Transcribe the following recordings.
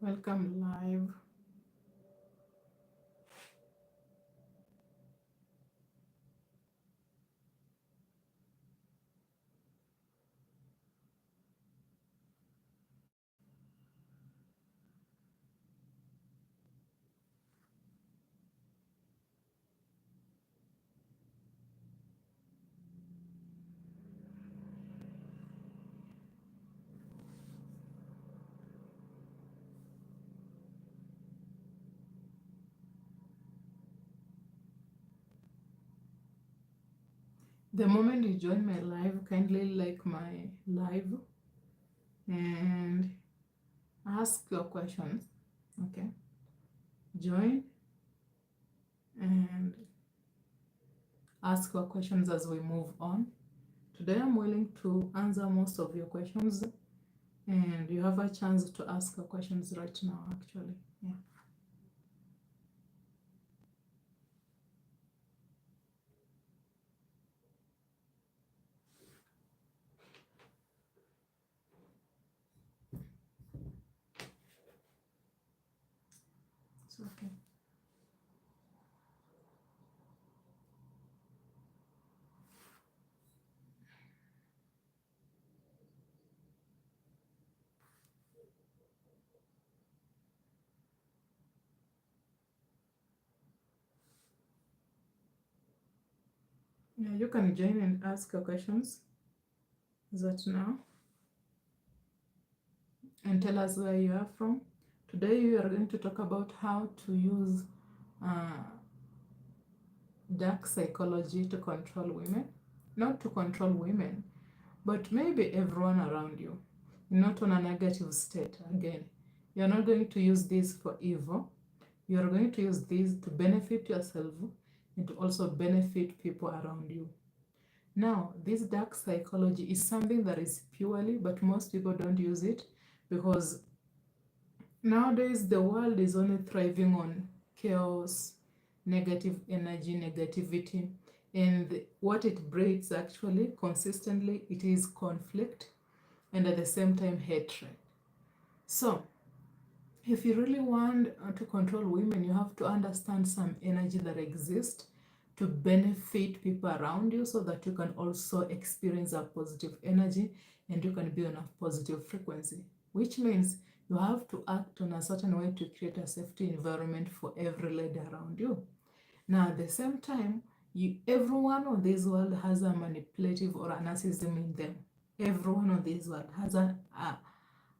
Welcome live. The moment you join my live, kindly like my live and ask your questions. Okay, join and ask your questions as we move on. Today, I'm willing to answer most of your questions, and you have a chance to ask your questions right now, actually. Yeah. It's okay. Yeah, you can join and ask your questions. Is that now? And tell us where you are from. Today, we are going to talk about how to use uh, dark psychology to control women. Not to control women, but maybe everyone around you. Not on a negative state. Again, you're not going to use this for evil. You're going to use this to benefit yourself and to also benefit people around you. Now, this dark psychology is something that is purely, but most people don't use it because nowadays the world is only thriving on chaos, negative energy, negativity, and what it breeds actually consistently it is conflict and at the same time hatred. So, if you really want to control women, you have to understand some energy that exists to benefit people around you so that you can also experience a positive energy and you can be on a positive frequency, which means you have to act on a certain way to create a safety environment for every lady around you. Now, at the same time, everyone on this world has a manipulative or a narcissism in them. Everyone on this world has a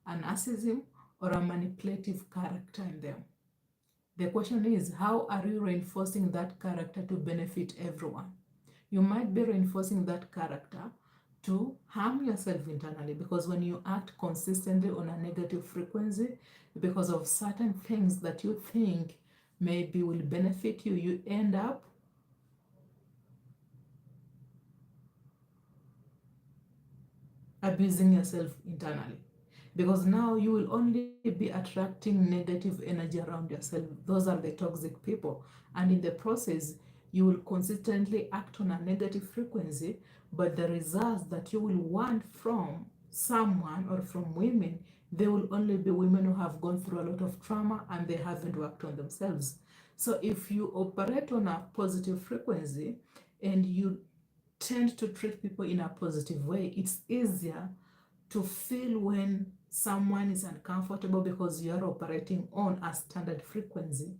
narcissism or a manipulative character in them. The question is, how are you reinforcing that character to benefit everyone? You might be reinforcing that character to harm yourself internally because when you act consistently on a negative frequency because of certain things that you think maybe will benefit you, you end up abusing yourself internally because now you will only be attracting negative energy around yourself. Those are the toxic people, and in the process you will consistently act on a negative frequency, but the results that you will want from someone or from women, they will only be women who have gone through a lot of trauma and they haven't worked on themselves. So if you operate on a positive frequency and you tend to treat people in a positive way, it's easier to feel when someone is uncomfortable because you are operating on a standard frequency.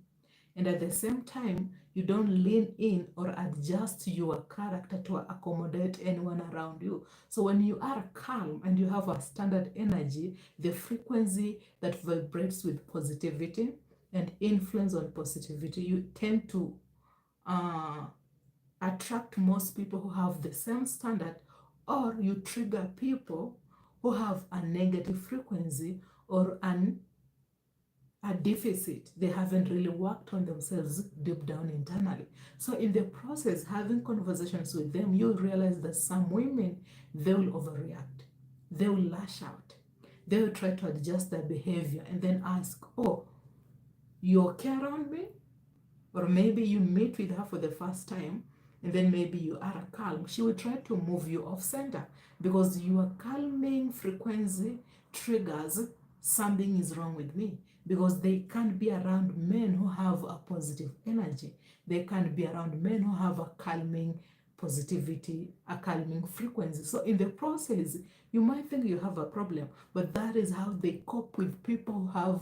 And at the same time, you don't lean in or adjust your character to accommodate anyone around you. So when you are calm and you have a standard energy, the frequency that vibrates with positivity and influence on positivity, you tend to uh, attract most people who have the same standard, or you trigger people who have a negative frequency or a deficit. They haven't really worked on themselves deep down internally. So in the process, having conversations with them, you realize that some women, they will overreact. They will lash out. They will try to adjust their behavior and then ask, oh, you okay around me? Or maybe you meet with her for the first time and then maybe you are calm. She will try to move you off center because your calming frequency triggers something is wrong with me, because they can't be around men who have a positive energy. They can't be around men who have a calming positivity, a calming frequency. So in the process, you might think you have a problem, but that is how they cope with people who have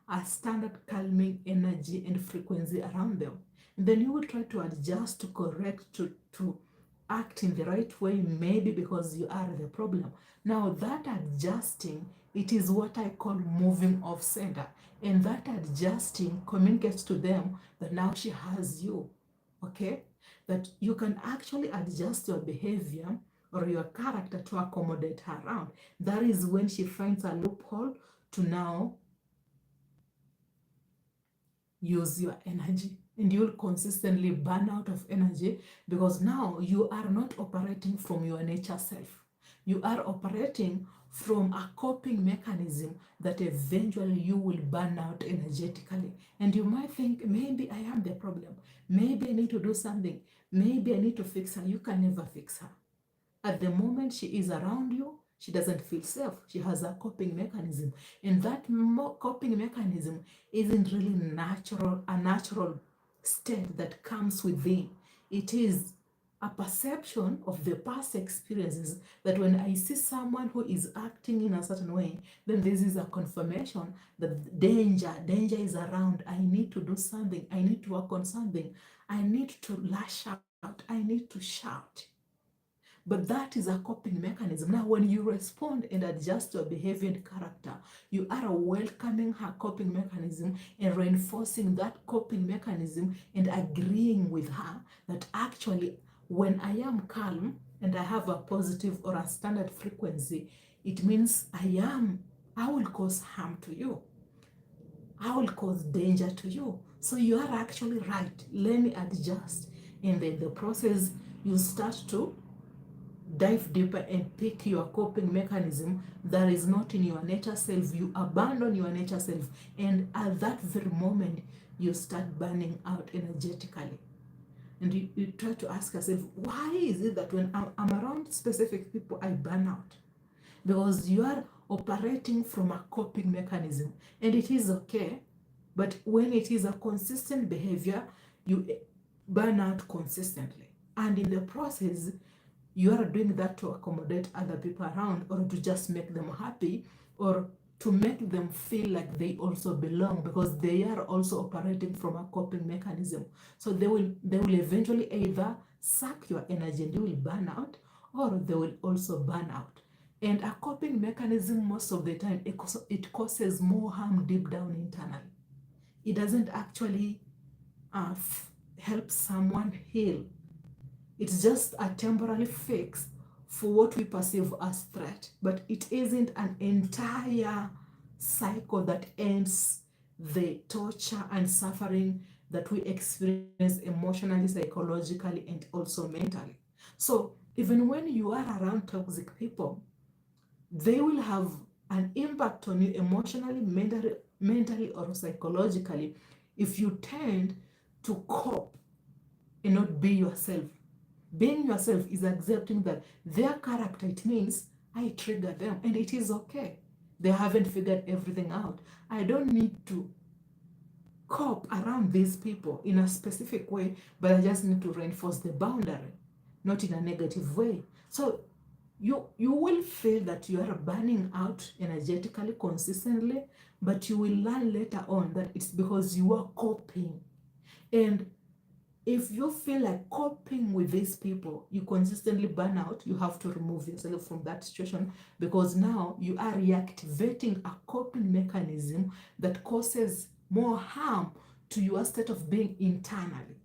a standard calming energy and frequency around them. And then you will try to adjust, to correct, to act in the right way, maybe because you are the problem. Now that adjusting, it is what I call moving off center. And that adjusting communicates to them that now she has you, okay? That you can actually adjust your behavior or your character to accommodate her around. That is when she finds a loophole to now use your energy, and you'll consistently burn out of energy, because now you are not operating from your nature self. You are operating from a coping mechanism that eventually you will burn out energetically. And you might think, maybe I am the problem. Maybe I need to do something. Maybe I need to fix her. You can never fix her. At the moment she is around you, she doesn't feel safe. She has a coping mechanism. And that coping mechanism isn't really a natural state that comes within. It is a perception of the past experiences, that when I see someone who is acting in a certain way, then this is a confirmation that danger is around. I need to do something. I need to work on something. I need to lash out. I need to shout. But that is a coping mechanism. Now, when you respond and adjust your behavior and character, you are welcoming her coping mechanism and reinforcing that coping mechanism and agreeing with her that actually, when I am calm and I have a positive or a standard frequency, it means I will cause harm to you. I will cause danger to you. So you are actually right. Let me adjust. And then the process, you start to dive deeper and pick your coping mechanism that is not in your nature self. You abandon your nature self, and at that very moment you start burning out energetically. And you try to ask yourself, why is it that when I'm around specific people I burn out? Because you are operating from a coping mechanism, and it is okay. But when it is a consistent behavior, you burn out consistently, and in the process you are doing that to accommodate other people around, or to just make them happy, or to make them feel like they also belong, because they are also operating from a coping mechanism. So they will eventually either suck your energy and you will burn out, or they will also burn out. And a coping mechanism, most of the time, it causes more harm deep down internally. It doesn't actually help someone heal. It's just a temporary fix for what we perceive as threat, but it isn't an entire cycle that ends the torture and suffering that we experience emotionally, psychologically, and also mentally. So even when you are around toxic people, they will have an impact on you emotionally, mentally, or psychologically if you tend to cope and not be yourself. Being yourself is accepting that their character, it means I trigger them, and it is okay. They haven't figured everything out. I don't need to cope around these people in a specific way, but I just need to reinforce the boundary, not in a negative way. So you will feel that you are burning out energetically consistently, but you will learn later on that it's because you are coping. And if you feel like coping with these people, you consistently burn out, you have to remove yourself from that situation, because now you are reactivating a coping mechanism that causes more harm to your state of being internally,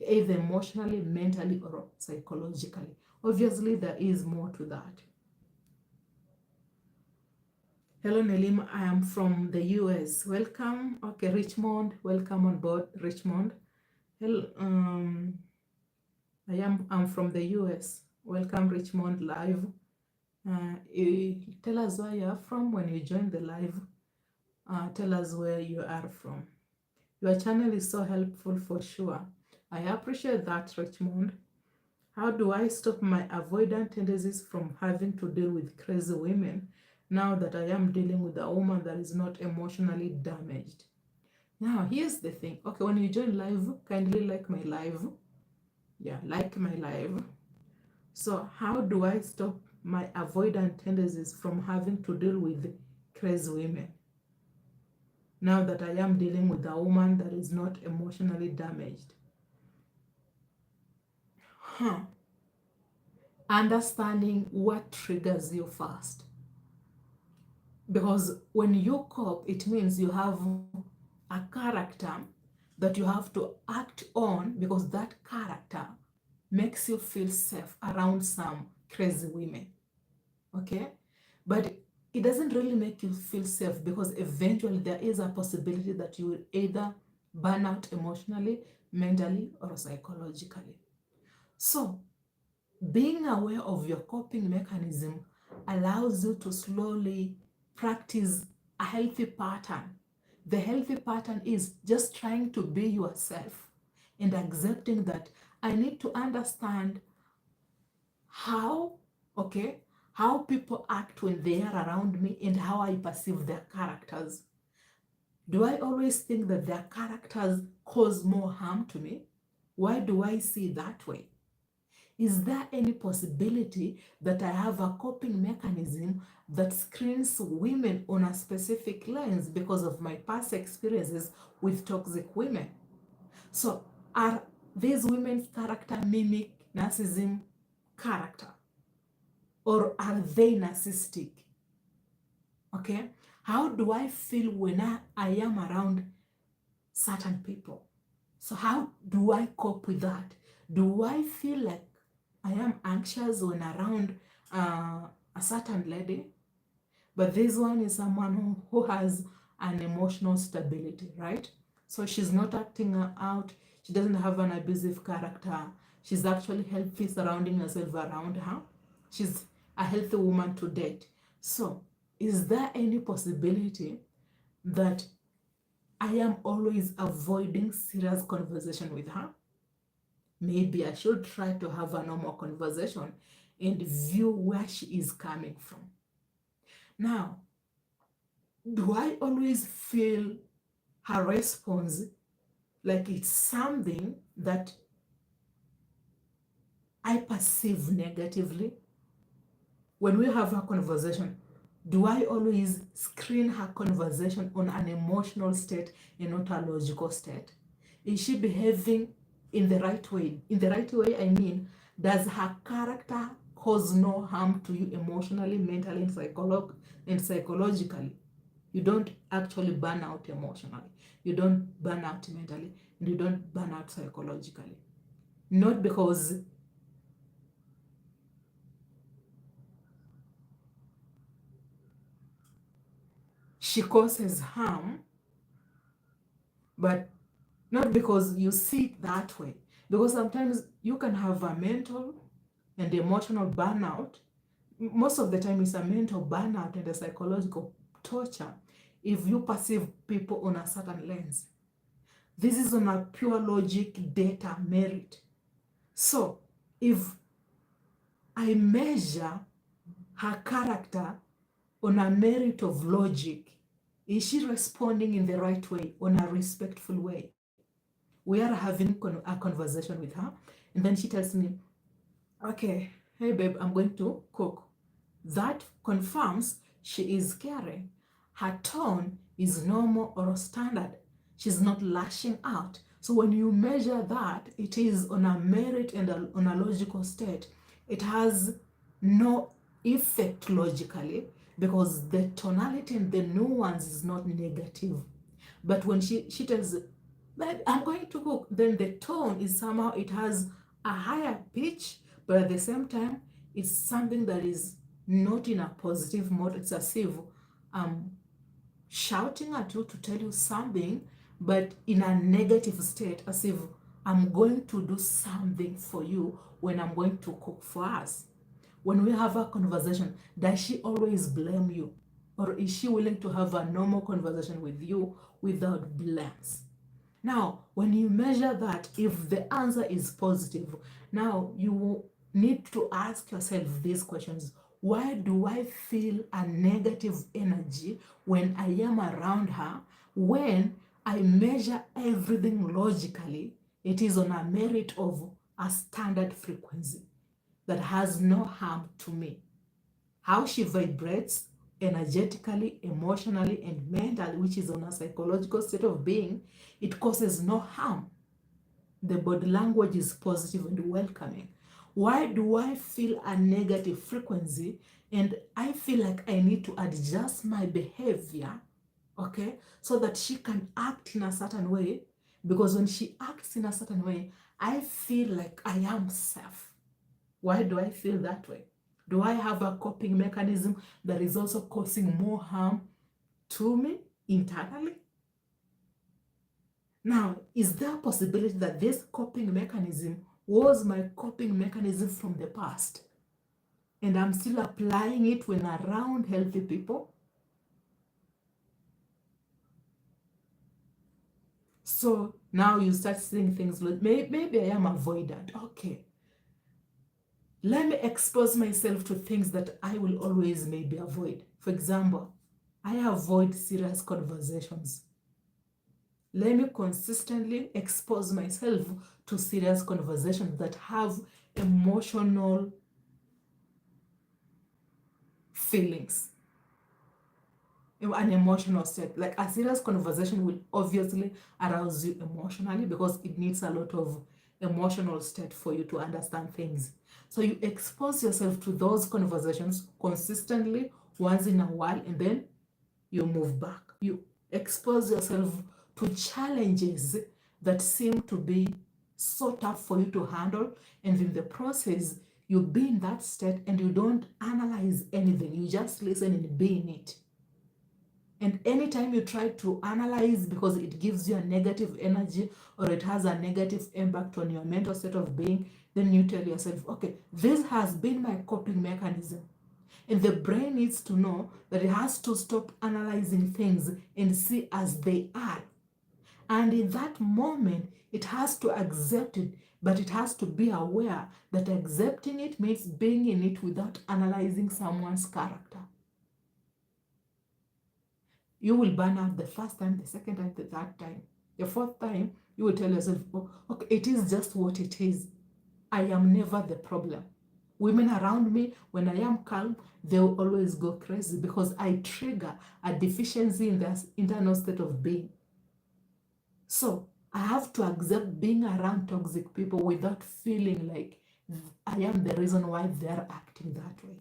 either emotionally, mentally, or psychologically. Obviously, there is more to that. Hello, Nelim. I am from the US. Welcome. Okay, Richmond. Welcome on board, Richmond. Hello. I'm from the US. Welcome, Richmond Live. Tell us where you are from when you join the live. Tell us where you are from. Your channel is so helpful for sure. I appreciate that, Richmond. How do I stop my avoidant tendencies from having to deal with crazy women? now that I am dealing with a woman that is not emotionally damaged. Now, here's the thing. Okay, when you join live, kindly like my live. Yeah, like my live. So how do I stop my avoidant tendencies from having to deal with crazy women? Now that I am dealing with a woman that is not emotionally damaged. Understanding what triggers you first. Because when you cope, it means you have a character that you have to act on, because that character makes you feel safe around some crazy women. Okay? But it doesn't really make you feel safe, because eventually there is a possibility that you will either burn out emotionally, mentally, or psychologically. So, being aware of your coping mechanism allows you to slowly practice a healthy pattern. The healthy pattern is just trying to be yourself and accepting that I need to understand how, okay, how people act when they are around me and how I perceive their characters. Do I always think that their characters cause more harm to me? Why do I see that way? Is there any possibility that I have a coping mechanism that screens women on a specific lens because of my past experiences with toxic women? So, are these women's character mimic narcissism character? Or are they narcissistic? Okay? How do I feel when I am around certain people? So how do I cope with that? Do I feel like I am anxious when around a certain lady? But this one is someone who has an emotional stability, right? So she's not acting out. She doesn't have an abusive character. She's actually healthy surrounding herself around her. She's a healthy woman to date. So is there any possibility that I am always avoiding serious conversation with her? Maybe I should try to have a normal conversation and view where she is coming from. Now, do I always feel her response like it's something that I perceive negatively? When we have a conversation, do I always screen her conversation on an emotional state and not a logical state? Is she behaving in the right way? In the right way, I mean, does her character cause no harm to you emotionally, mentally, and psychologically? You don't actually burn out emotionally. You don't burn out mentally. And you don't burn out psychologically. Not because she causes harm, but not because you see it that way. Because sometimes you can have a mental and emotional burnout. Most of the time, it's a mental burnout and a psychological torture if you perceive people on a certain lens. This is on a pure logic, data, merit. So, if I measure her character on a merit of logic, is she responding in the right way, on a respectful way? We are having a conversation with her, and then she tells me, okay, hey babe, I'm going to cook. That confirms she is caring. Her tone is normal or standard. She's not lashing out. So when you measure that, it is on a merit and on a logical state. It has no effect logically, because the tonality and the nuance is not negative. But when she tells, but I'm going to cook, then the tone is somehow, it has a higher pitch, but at the same time, it's something that is not in a positive mode. It's as if I'm shouting at you to tell you something, but in a negative state, as if I'm going to do something for you when I'm going to cook for us. When we have a conversation, does she always blame you? Or is she willing to have a normal conversation with you without blames? Now, when you measure that, if the answer is positive, now you need to ask yourself these questions. Why do I feel a negative energy when I am around her? When I measure everything logically, it is on a merit of a standard frequency that has no harm to me. How she vibrates energetically, emotionally, and mentally, which is on a psychological state of being, it causes no harm. The body language is positive and welcoming. Why do I feel a negative frequency and I feel like I need to adjust my behavior, okay, so that she can act in a certain way? Because when she acts in a certain way, I feel like I am safe. Why do I feel that way? Do I have a coping mechanism that is also causing more harm to me internally? Now, is there a possibility that this coping mechanism was my coping mechanism from the past and I'm still applying it when around healthy people? So now you start seeing things like, maybe I am avoidant. Okay, let me expose myself to things that I will always maybe avoid. For example, I avoid serious conversations. Let me consistently expose myself to serious conversations that have emotional feelings, an emotional state. Like a serious conversation will obviously arouse you emotionally because it needs a lot of emotional state for you to understand things. So you expose yourself to those conversations consistently once in a while, and then you move back. You expose yourself to challenges that seem to be so tough for you to handle, and in the process, you be in that state and you don't analyze anything. You just listen and be in it. And anytime you try to analyze because it gives you a negative energy or it has a negative impact on your mental state of being, then you tell yourself, okay, this has been my coping mechanism. And the brain needs to know that it has to stop analyzing things and see as they are. And in that moment, it has to accept it, but it has to be aware that accepting it means being in it without analyzing someone's character. You will burn out the first time, the second time, the third time. The fourth time, you will tell yourself, oh, okay, it is just what it is. I am never the problem. Women around me, when I am calm, they will always go crazy because I trigger a deficiency in their internal state of being. So I have to accept being around toxic people without feeling like I am the reason why they're acting that way.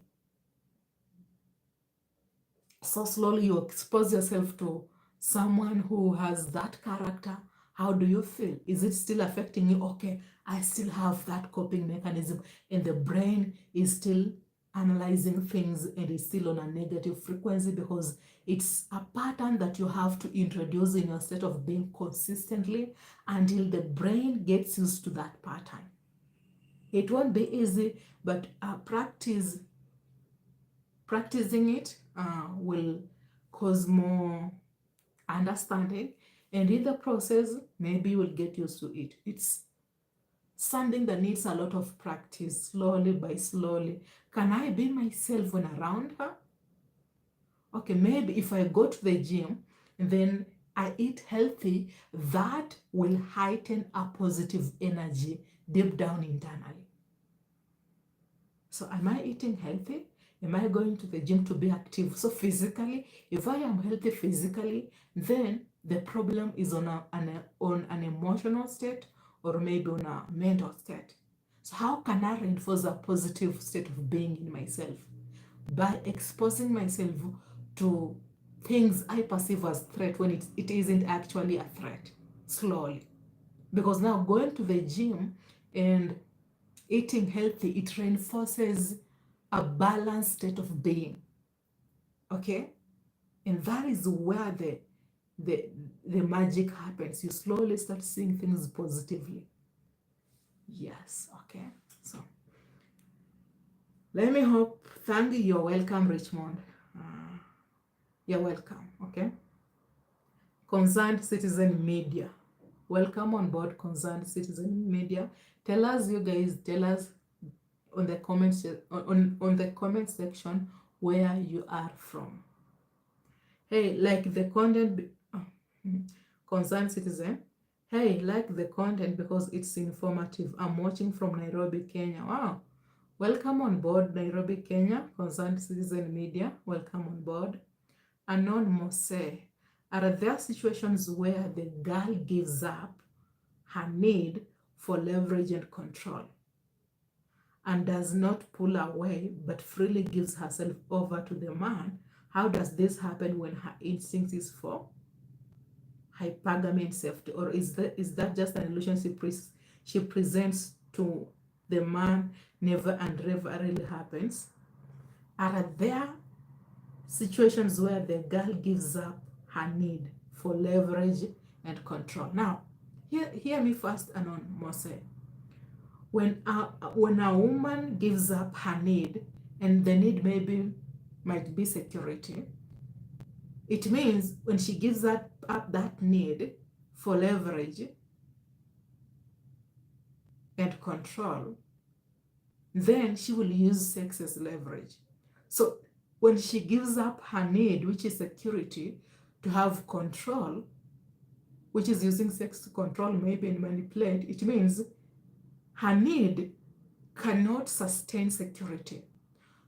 So slowly you expose yourself to someone who has that character. How do you feel? Is it still affecting you? Okay, I still have that coping mechanism, and the brain is still analyzing things and is still on a negative frequency because it's a pattern that you have to introduce in your state of being consistently until the brain gets used to that pattern. It won't be easy, but practicing it will cause more understanding, and in the process maybe you will get used to it. It's something that needs a lot of practice, slowly by slowly. Can I be myself when around her? Okay, maybe if I go to the gym and then I eat healthy, that will heighten a positive energy deep down internally. So am I eating healthy? Am I going to the gym to be active? So physically, if I am healthy physically, then the problem is on an emotional state or maybe on a mental state. So how can I reinforce a positive state of being in myself? By exposing myself to things I perceive as threat when it isn't actually a threat, slowly. Because now going to the gym and eating healthy, it reinforces a balanced state of being. Okay? And that is where the magic happens. You slowly start seeing things positively. Yes, okay. So let me hope, thank you, you're welcome, Richmond. You're welcome, okay? Concerned Citizen Media. Welcome on board Concerned Citizen Media. Tell us, you guys, tell us on the on the comment section where you are from. Hey, like the content, concerned citizen. Hey, like the content because it's informative. I'm watching from Nairobi, Kenya. Wow. Welcome on board, Nairobi, Kenya, Concerned Citizen Media. Welcome on board. Anonymous. Are there situations where the girl gives up her need for leverage and control and does not pull away but freely gives herself over to the man? How does this happen when her instinct is for hypergamy and safety? Or is that just an illusion she presents to the man, never and never really happens? Are there situations where the girl gives up her need for leverage and control? Now, hear me first, Anonymous. When a woman gives up her need, and the need might be security, it means when she gives up that need for leverage and control, then she will use sex as leverage. So when she gives up her need, which is security, to have control, which is using sex to control maybe and manipulate, it means her need cannot sustain security.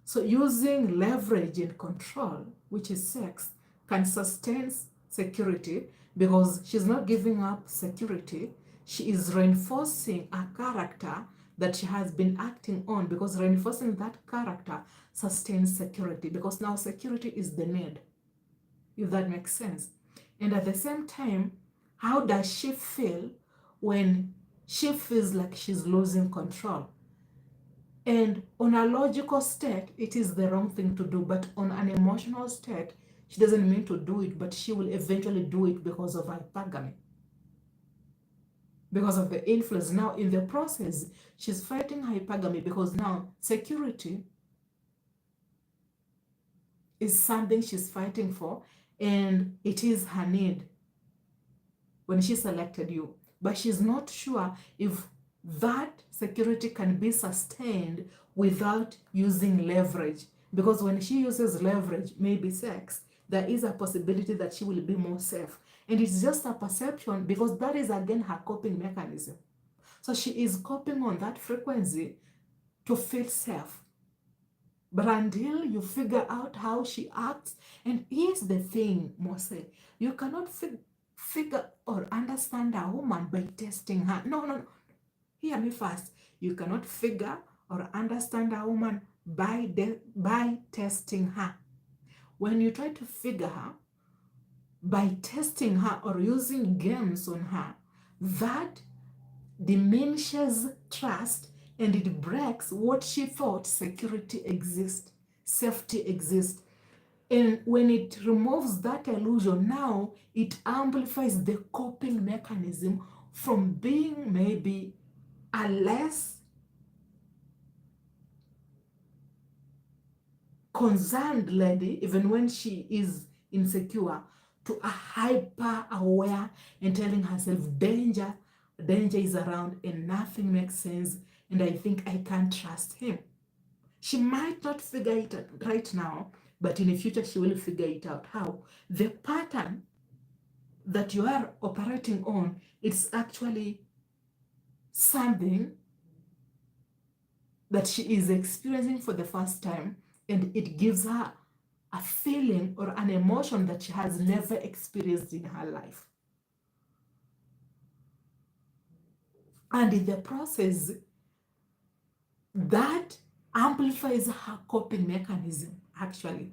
So using leverage and control, which is sex, can sustain security because she's not giving up security. She is reinforcing a character that she has been acting on, because reinforcing that character sustains security, because now security is the need, if that makes sense. And at the same time, how does she feel when she feels like she's losing control? And on a logical state, it is the wrong thing to do, but on an emotional state, she doesn't mean to do it, but she will eventually do it because of hypergamy, because of the influence. Now, in the process, she's fighting hypergamy because now security is something she's fighting for, and it is her need when she selected you. But she's not sure if that security can be sustained without using leverage. Because when she uses leverage, maybe sex, there is a possibility that she will be more safe. And it's just a perception, because that is again her coping mechanism. So she is coping on that frequency to feel safe. But until you figure out how she acts, and here's the thing, Mose, you cannot figure or understand a woman by testing her. No. Hear me first. You cannot figure or understand a woman by testing her. When you try to figure her by testing her or using games on her, that diminishes trust, and it breaks what she thought security exists, safety exists. And when it removes that illusion, now it amplifies the coping mechanism from being maybe a less concerned lady, even when she is insecure, to a hyper aware and telling herself danger is around and nothing makes sense, and I think I can't trust him. She might not figure it out right now, but in the future she will figure it out. How? The pattern that you are operating on, it's actually something that she is experiencing for the first time, and it gives her a feeling or an emotion that she has never experienced in her life. And in the process, that amplifies her coping mechanism, actually.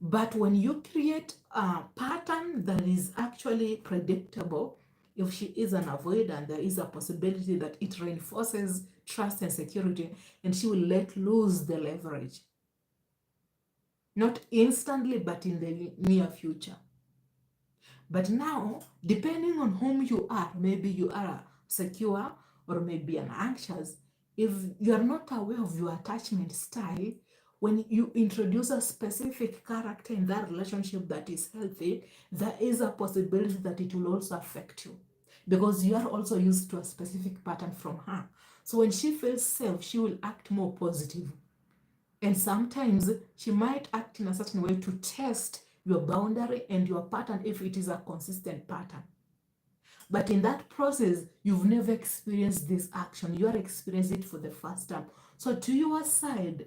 But when you create a pattern that is actually predictable, if she is an avoidant, there is a possibility that it reinforces trust and security, and she will let loose the leverage. Not instantly, but in the near future. But now, depending on whom you are, maybe you are secure or maybe an anxious, if you are not aware of your attachment style, when you introduce a specific character in that relationship that is healthy, there is a possibility that it will also affect you, because you are also used to a specific pattern from her. So when she feels safe, she will act more positive. And sometimes she might act in a certain way to test your boundary and your pattern if it is a consistent pattern. But in that process, you've never experienced this action. You are experiencing it for the first time. So to your side,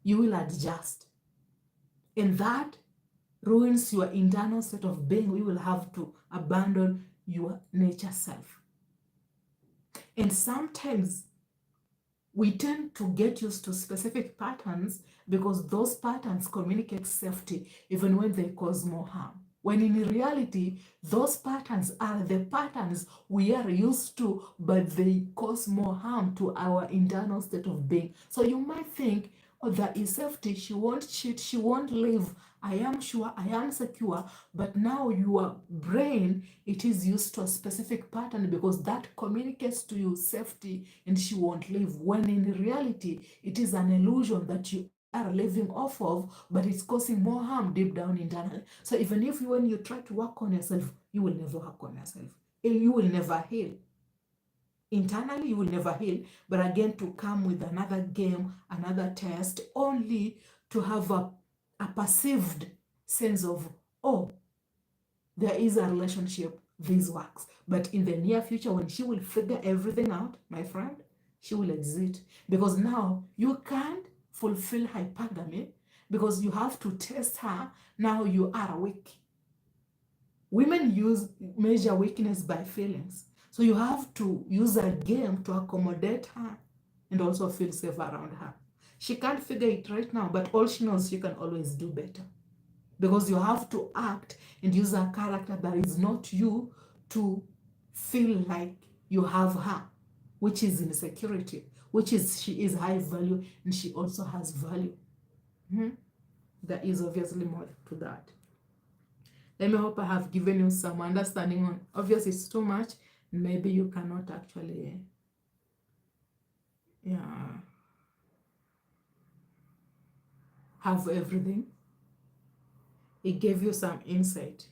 you will adjust. And that ruins your internal state of being. You will have to abandon your nature self. And sometimes we tend to get used to specific patterns because those patterns communicate safety even when they cause more harm. When in reality, those patterns are the patterns we are used to, but they cause more harm to our internal state of being. So you might think, oh, that is safety, she won't cheat, she won't leave, I am sure, I am secure. But now your brain, it is used to a specific pattern because that communicates to you safety and she won't leave. When in reality, it is an illusion that you are living off of, but it's causing more harm deep down internally. So even if when you try to work on yourself, you will never work on yourself. You will never heal. Internally, you will never heal, but again, to come with another game, another test, only to have a perceived sense of, oh, there is a relationship, this works. But in the near future, when she will figure everything out, my friend, she will exit. Because now you can't fulfill hypergamy because you have to test her. Now you are weak. Women measure weakness by feelings. So you have to use a game to accommodate her and also feel safe around her. She can't figure it right now, but all she knows, she can always do better. Because you have to act and use a character that is not you to feel like you have her, which is insecurity, which is she is high value and she also has value. There is obviously more to that. Let me hope I have given you some understanding on, obviously it's too much, maybe you cannot actually, have everything. It gave you some insight.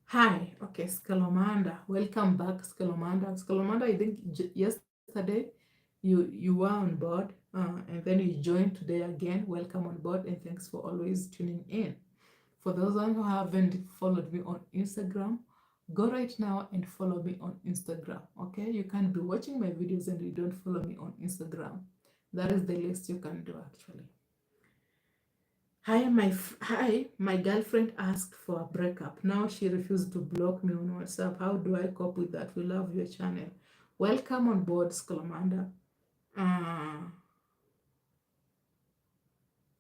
Hi, okay, Scalomanda, welcome back, Scalomanda. Scalomanda, I think yesterday you were on board and then you joined today again. Welcome on board and thanks for always tuning in. For those who haven't followed me on Instagram, go right now and follow me on Instagram, okay? You can't be watching my videos and you don't follow me on Instagram. That is the least you can do, actually. Hi, my girlfriend asked for a breakup. Now she refused to block me on WhatsApp. How do I cope with that? We love your channel. Welcome on board, Scalamanda.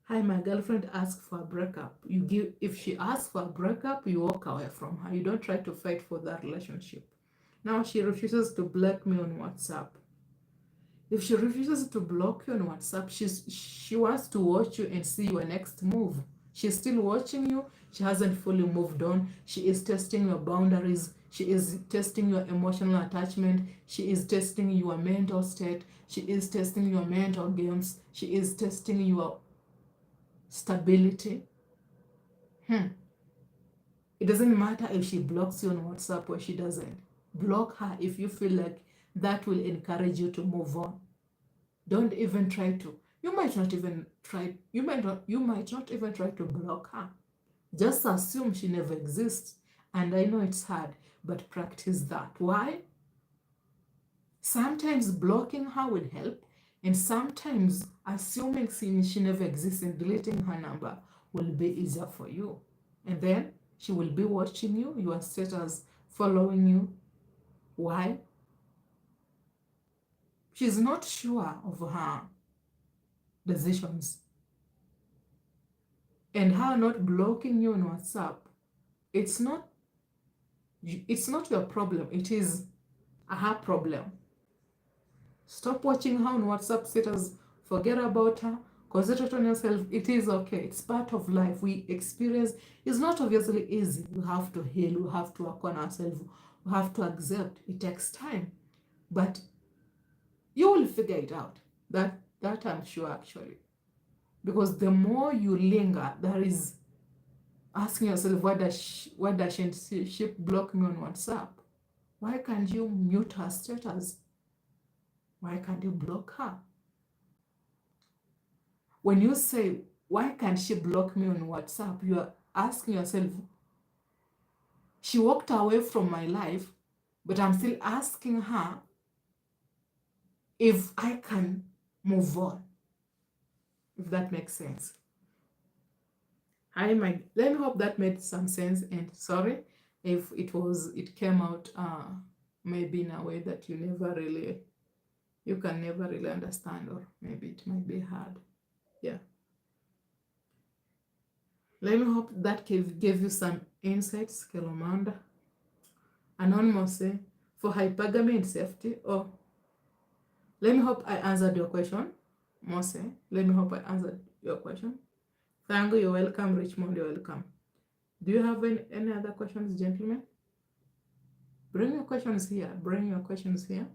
Hi, my girlfriend asked for a breakup. If she asks for a breakup, you walk away from her. You don't try to fight for that relationship. Now she refuses to block me on WhatsApp. If she refuses to block you on WhatsApp, she wants to watch you and see your next move. She's still watching you. She hasn't fully moved on. She is testing your boundaries. She is testing your emotional attachment. She is testing your mental state. She is testing your mental games. She is testing your stability. It doesn't matter if she blocks you on WhatsApp or she doesn't. Block her if you feel like that will encourage you to move on. Don't even try to. You might not even try to block her. Just assume she never exists. And I know it's hard, but practice that. Why? Sometimes blocking her will help, and sometimes assuming she never exists and deleting her number will be easier for you. And then she will be watching you, your status, following you. Why? She's not sure of her decisions. And her not blocking you on WhatsApp, it's not your problem. It is her problem. Stop watching her on WhatsApp status. Forget about her. Concentrate on yourself. It is okay. It's part of life. We experience. It's not obviously easy. We have to heal. We have to work on ourselves. We have to accept. It takes time. But you will figure it out. That I'm sure, actually. Because the more you linger, there is asking yourself, why does she block me on WhatsApp? Why can't you mute her status? Why can't you block her? When you say, why can't she block me on WhatsApp? You are asking yourself, she walked away from my life, but I'm still asking her if I can move on. If that makes sense. Let me hope that made some sense, and sorry if it came out maybe in a way that you can never really understand, or maybe it might be hard. Yeah. Let me hope that gave you some insights, Kelomanda. Anonymous, for hypergamy and safety. Oh, let me hope I answered your question, Mose. Let me hope I answered your question. Thank you. You're welcome, Richmond. You're welcome. Do you have any other questions, gentlemen? Bring your questions here. Bring your questions here.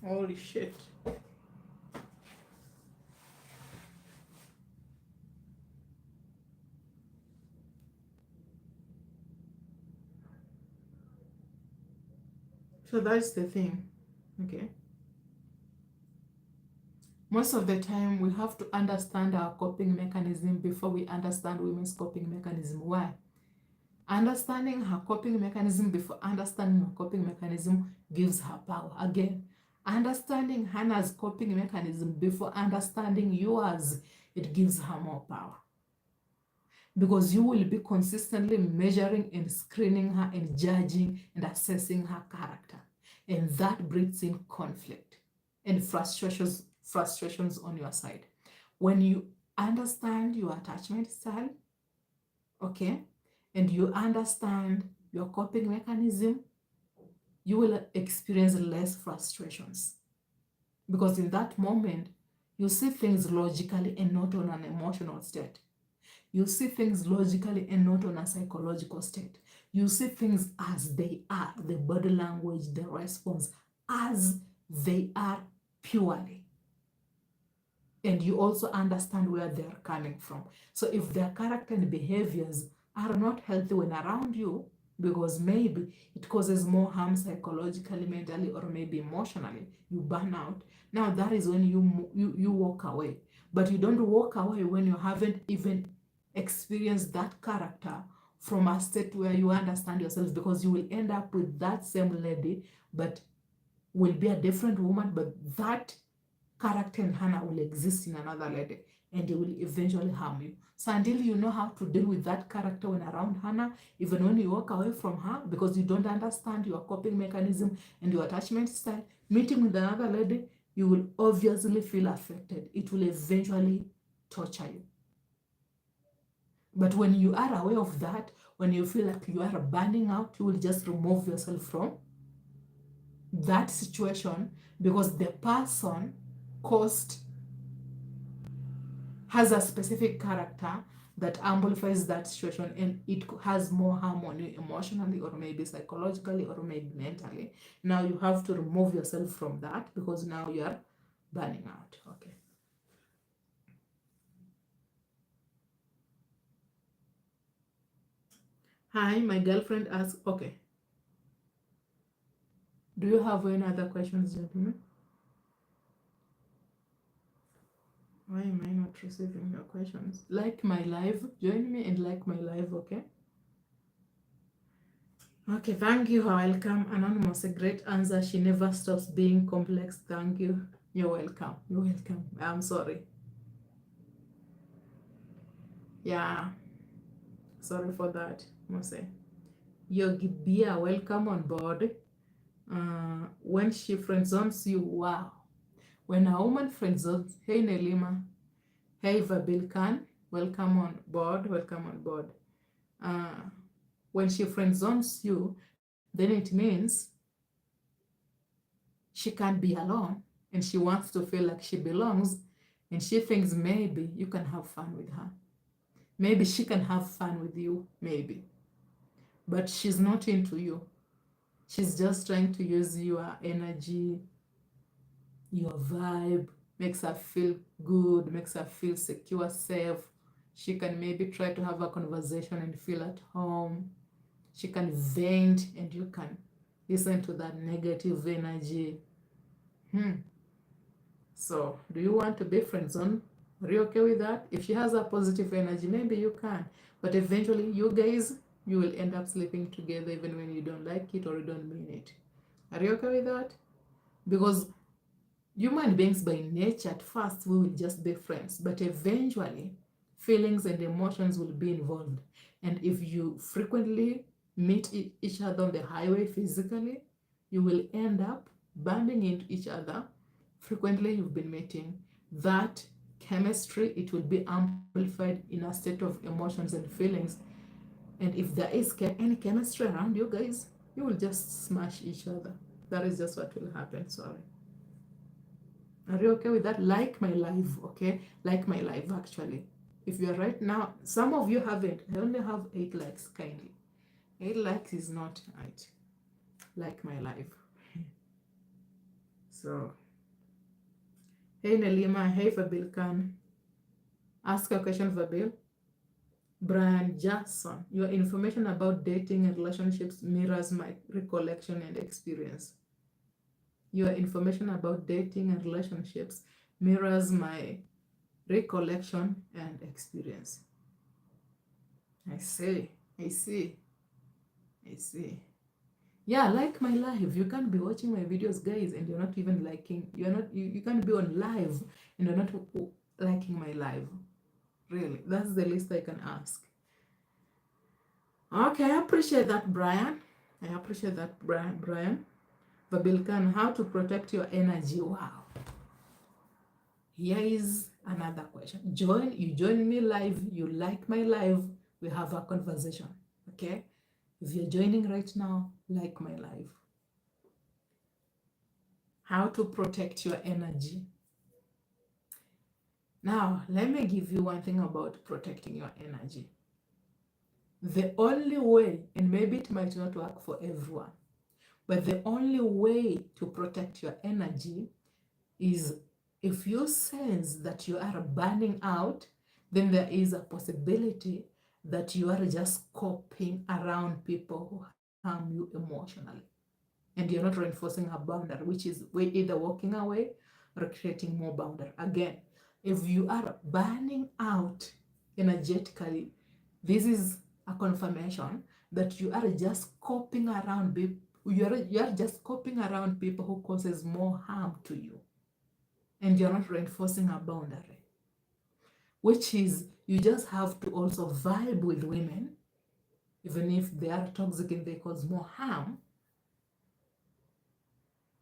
Holy shit. So that's the thing, okay? Most of the time, we have to understand our coping mechanism before we understand women's coping mechanism. Why? Understanding her coping mechanism before understanding her coping mechanism gives her power. Again, understanding Hannah's coping mechanism before understanding yours, it gives her more power. Because you will be consistently measuring and screening her and judging and assessing her character. And that brings in conflict and frustrations on your side. When you understand your attachment style, okay, and you understand your coping mechanism, you will experience less frustrations. Because in that moment, you see things logically and not on an emotional state. You see things logically and not on a psychological state. You see things as they are, the body language, the response, as they are purely. And you also understand where they're coming from. So if their character and behaviors are not healthy when around you, because maybe it causes more harm psychologically, mentally, or maybe emotionally, you burn out. Now that is when you walk away. But you don't walk away when you haven't even experienced that character from a state where you understand yourself, because you will end up with that same lady, but will be a different woman, but that character in Hannah will exist in another lady, and it will eventually harm you. So until you know how to deal with that character when around Hannah, even when you walk away from her because you don't understand your coping mechanism and your attachment style, meeting with another lady, you will obviously feel affected. It will eventually torture you. But when you are aware of that, when you feel like you are burning out, you will just remove yourself from that situation, because the person has a specific character that amplifies that situation, and it has more harm on you emotionally, or maybe psychologically, or maybe mentally. Now you have to remove yourself from that, because now you are burning out. Okay. Hi, my girlfriend asked, okay. Do you have any other questions, gentlemen? Why am I not receiving your questions? Like my live, join me and like my live, okay? Okay, thank you. Welcome. Anonymous, a great answer. She never stops being complex. Thank you. You're welcome. You're welcome. I'm sorry. Yeah, sorry for that, Mose. Yogi Bia, welcome on board. When she friend zones you, wow. When a woman friend zones, hey Nelima, hey Vabil Khan, welcome on board. Welcome on board. When she friend zones you, then it means she can't be alone, and she wants to feel like she belongs, and she thinks maybe you can have fun with her. Maybe she can have fun with you, maybe, but she's not into you. She's just trying to use your energy, your vibe, makes her feel good, makes her feel secure, safe. She can maybe try to have a conversation and feel at home. She can vent and you can listen to that negative energy. So, do you want to be friend zone? Are you okay with that? If she has a positive energy, maybe you can. But eventually, you guys, you will end up sleeping together even when you don't like it or you don't mean it. Are you okay with that? Because human beings by nature, at first, we will just be friends. But eventually, feelings and emotions will be involved. And if you frequently meet each other on the highway physically, you will end up bumping into each other. Frequently, you've been meeting. That chemistry, it will be amplified in a state of emotions and feelings. And if there is any chemistry around you guys, you will just smash each other. That is just what will happen. Sorry. Are you okay with that? Like my live, okay? Like my live, actually. If you're right now, some of you haven't. I only have 8 likes, kindly. 8 likes is not right. Like my live. So, hey Nelima, hey Fabil Khan. Ask a question, Fabil. Brian Jackson, your information about dating and relationships mirrors my recollection and experience. Your information about dating and relationships mirrors my recollection and experience. I see, I see, I see. Yeah, like my live. You can't be watching my videos, guys, and you're not even liking. You can't be on live and you're not liking my live. Really, that's the least I can ask. Okay, I appreciate that, Brian. I appreciate that, Brian. Babilkan, how to protect your energy? Wow. Here is another question. You join me live, you like my live, we have a conversation. Okay? If you're joining right now, like my live. How to protect your energy. Now, let me give you one thing about protecting your energy. The only way, and maybe it might not work for everyone, but the only way to protect your energy is if you sense that you are burning out, then there is a possibility that you are just coping around people who harm you emotionally. And you're not reinforcing a boundary, which is either walking away or creating more boundary. Again, if you are burning out energetically, this is a confirmation that you are just coping around you are just coping around people who causes more harm to you, and you're not reinforcing a boundary, which is you just have to also vibe with women, even if they are toxic and they cause more harm.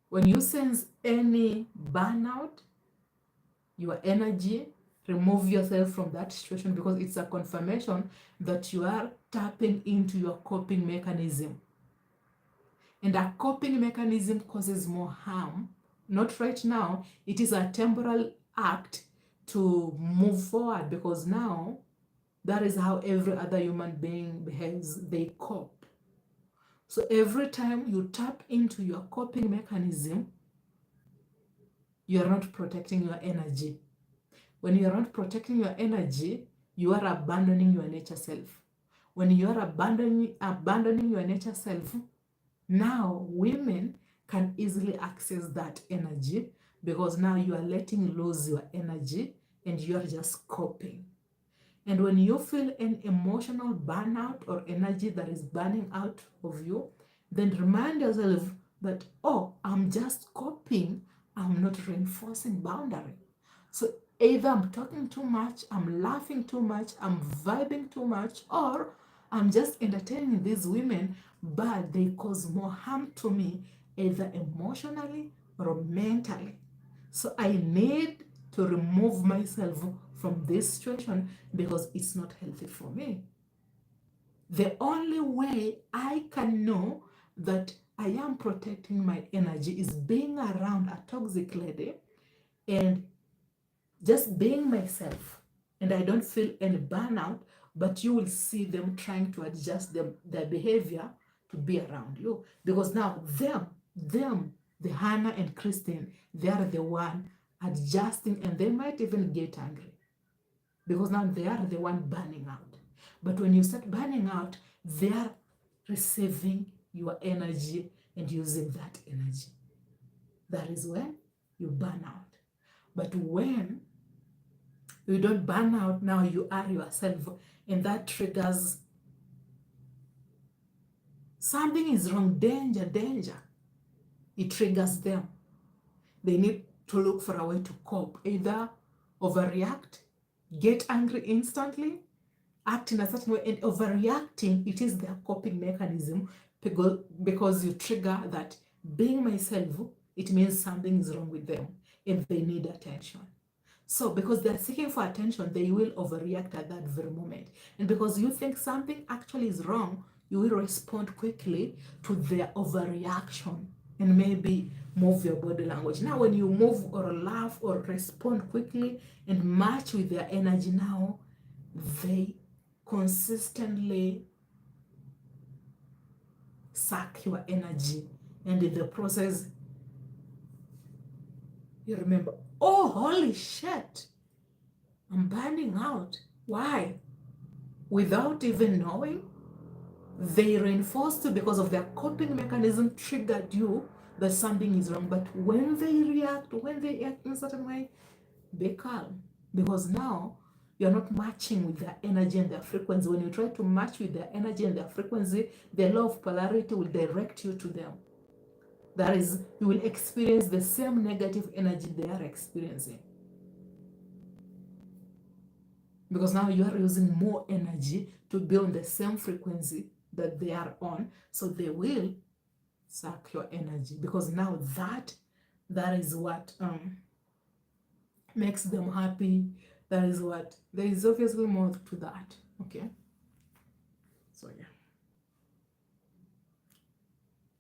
When you sense any burnout, your energy, remove yourself from that situation, because it's a confirmation that you are tapping into your coping mechanism. And a coping mechanism causes more harm. Not right now. It is a temporal act to move forward, because now that is how every other human being behaves. They cope. So every time you tap into your coping mechanism, you are not protecting your energy. When you are not protecting your energy, you are abandoning your nature self. When you are abandoning your nature self, now women can easily access that energy, because now you are letting lose your energy and you are just coping. And when you feel an emotional burnout or energy that is burning out of you, then remind yourself that, oh, I'm just coping, I'm not reinforcing boundary. So either I'm talking too much, I'm laughing too much, I'm vibing too much, or I'm just entertaining these women, but they cause more harm to me, either emotionally or mentally. So I need to remove myself from this situation, because it's not healthy for me. The only way I can know that I am protecting my energy is being around a toxic lady and just being myself, and I don't feel any burnout, but you will see them trying to adjust their behavior to be around you, because now the Hannah and Christine, they are the one adjusting, and they might even get angry because now they are the one burning out. But when you start burning out, they are receiving your energy and using that energy. That is when you burn out. But when you don't burn out, now you are yourself, and that triggers something is wrong, danger, danger. It triggers them. They need to look for a way to cope, either overreact, get angry instantly, act in a certain way, and overreacting, it is their coping mechanism, because you trigger that being myself, it means something is wrong with them and they need attention. So because they're seeking for attention, they will overreact at that very moment. And because you think something actually is wrong, you will respond quickly to their overreaction and maybe move your body language. Now, when you move or laugh or respond quickly and match with their energy, now they consistently suck your energy. And in the process, you remember, oh, holy shit, I'm burning out. Why? Without even knowing, they reinforced you because of their coping mechanism triggered you that something is wrong. But when they act in a certain way, be calm, because now you're not matching with their energy and their frequency. When you try to match with their energy and their frequency, the law of polarity will direct you to them. That is, you will experience the same negative energy they are experiencing, because now you are using more energy to be on the same frequency that they are on, so they will suck your energy, because now that is what makes them happy. That is what, there is obviously more to that. Okay, so yeah,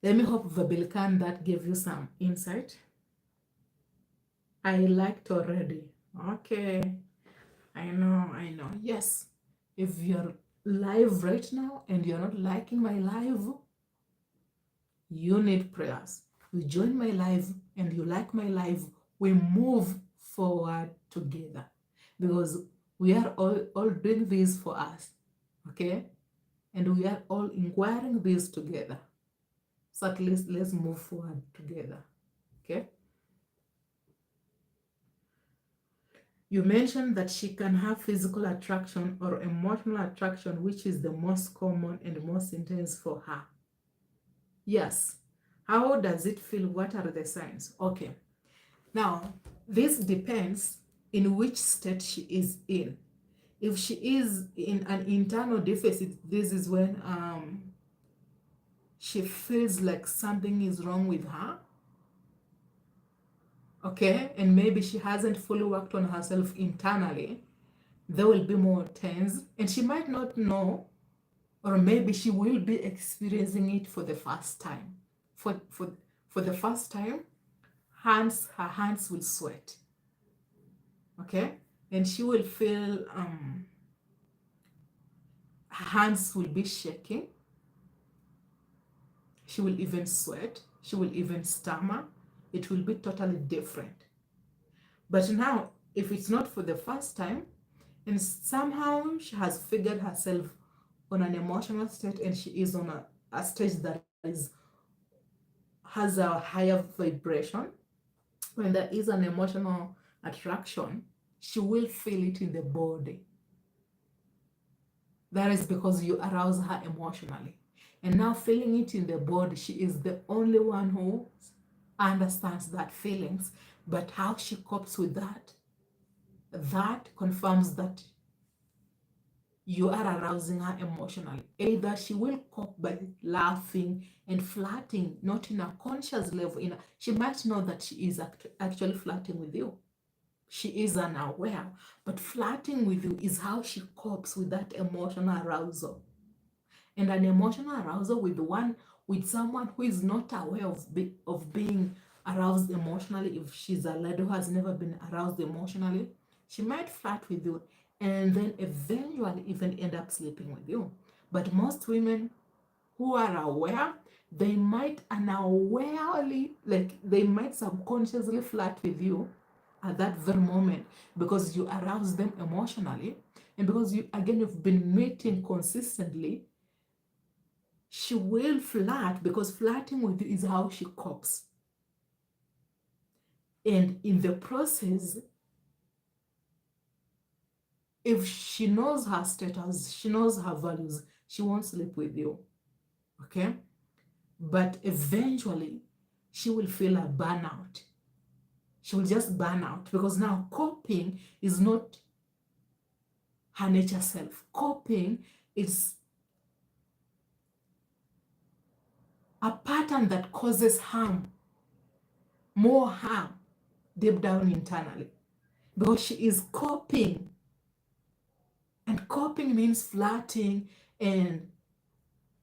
let me hope Vabilican that gave you some insight. I liked already. Okay, I know. Yes, if you're live right now and you're not liking my live, you need prayers. You join my live and you like my live, we move forward together, because we are all doing this for us, okay? And we are all inquiring this together. So at least let's move forward together, okay? You mentioned that she can have physical attraction or emotional attraction, which is the most common and most intense for her. Yes. How does it feel? What are the signs? Okay. Now, this depends in which state she is in. If she is in an internal deficit, this is when she feels like something is wrong with her. Okay, and maybe she hasn't fully worked on herself internally. There will be more tense, and she might not know, or maybe she will be experiencing it for the first time. For the first time, her hands will sweat. Okay, and she will feel her hands will be shaking. She will even sweat. She will even stammer. It will be totally different. But now, if it's not for the first time, and somehow she has figured herself on an emotional state, and she is on a stage that has a higher vibration, when there is an emotional attraction, she will feel it in the body. That is because you arouse her emotionally. And now feeling it in the body, she is the only one who understands that feelings. But how she copes with that confirms that you are arousing her emotionally. Either she will cope by laughing and flirting, not in a conscious level. She might know that she is actually flirting with you. She is unaware, but flirting with you is how she copes with that emotional arousal. And an emotional arousal with someone who is not aware of being aroused emotionally, if she's a lady who has never been aroused emotionally, she might flirt with you and then eventually even end up sleeping with you. But most women who are aware, they might unawarely, like they might subconsciously flirt with you at that very moment because you arouse them emotionally, and because you, again, you've been meeting consistently. She will flirt because flirting with you is how she copes. And in the process, if she knows her status, she knows her values, she won't sleep with you. Okay? But eventually, she will feel a burnout. She will just burn out because now coping is not her nature self. Coping is a pattern that causes harm, more harm deep down internally, because she is coping. And coping means flirting, and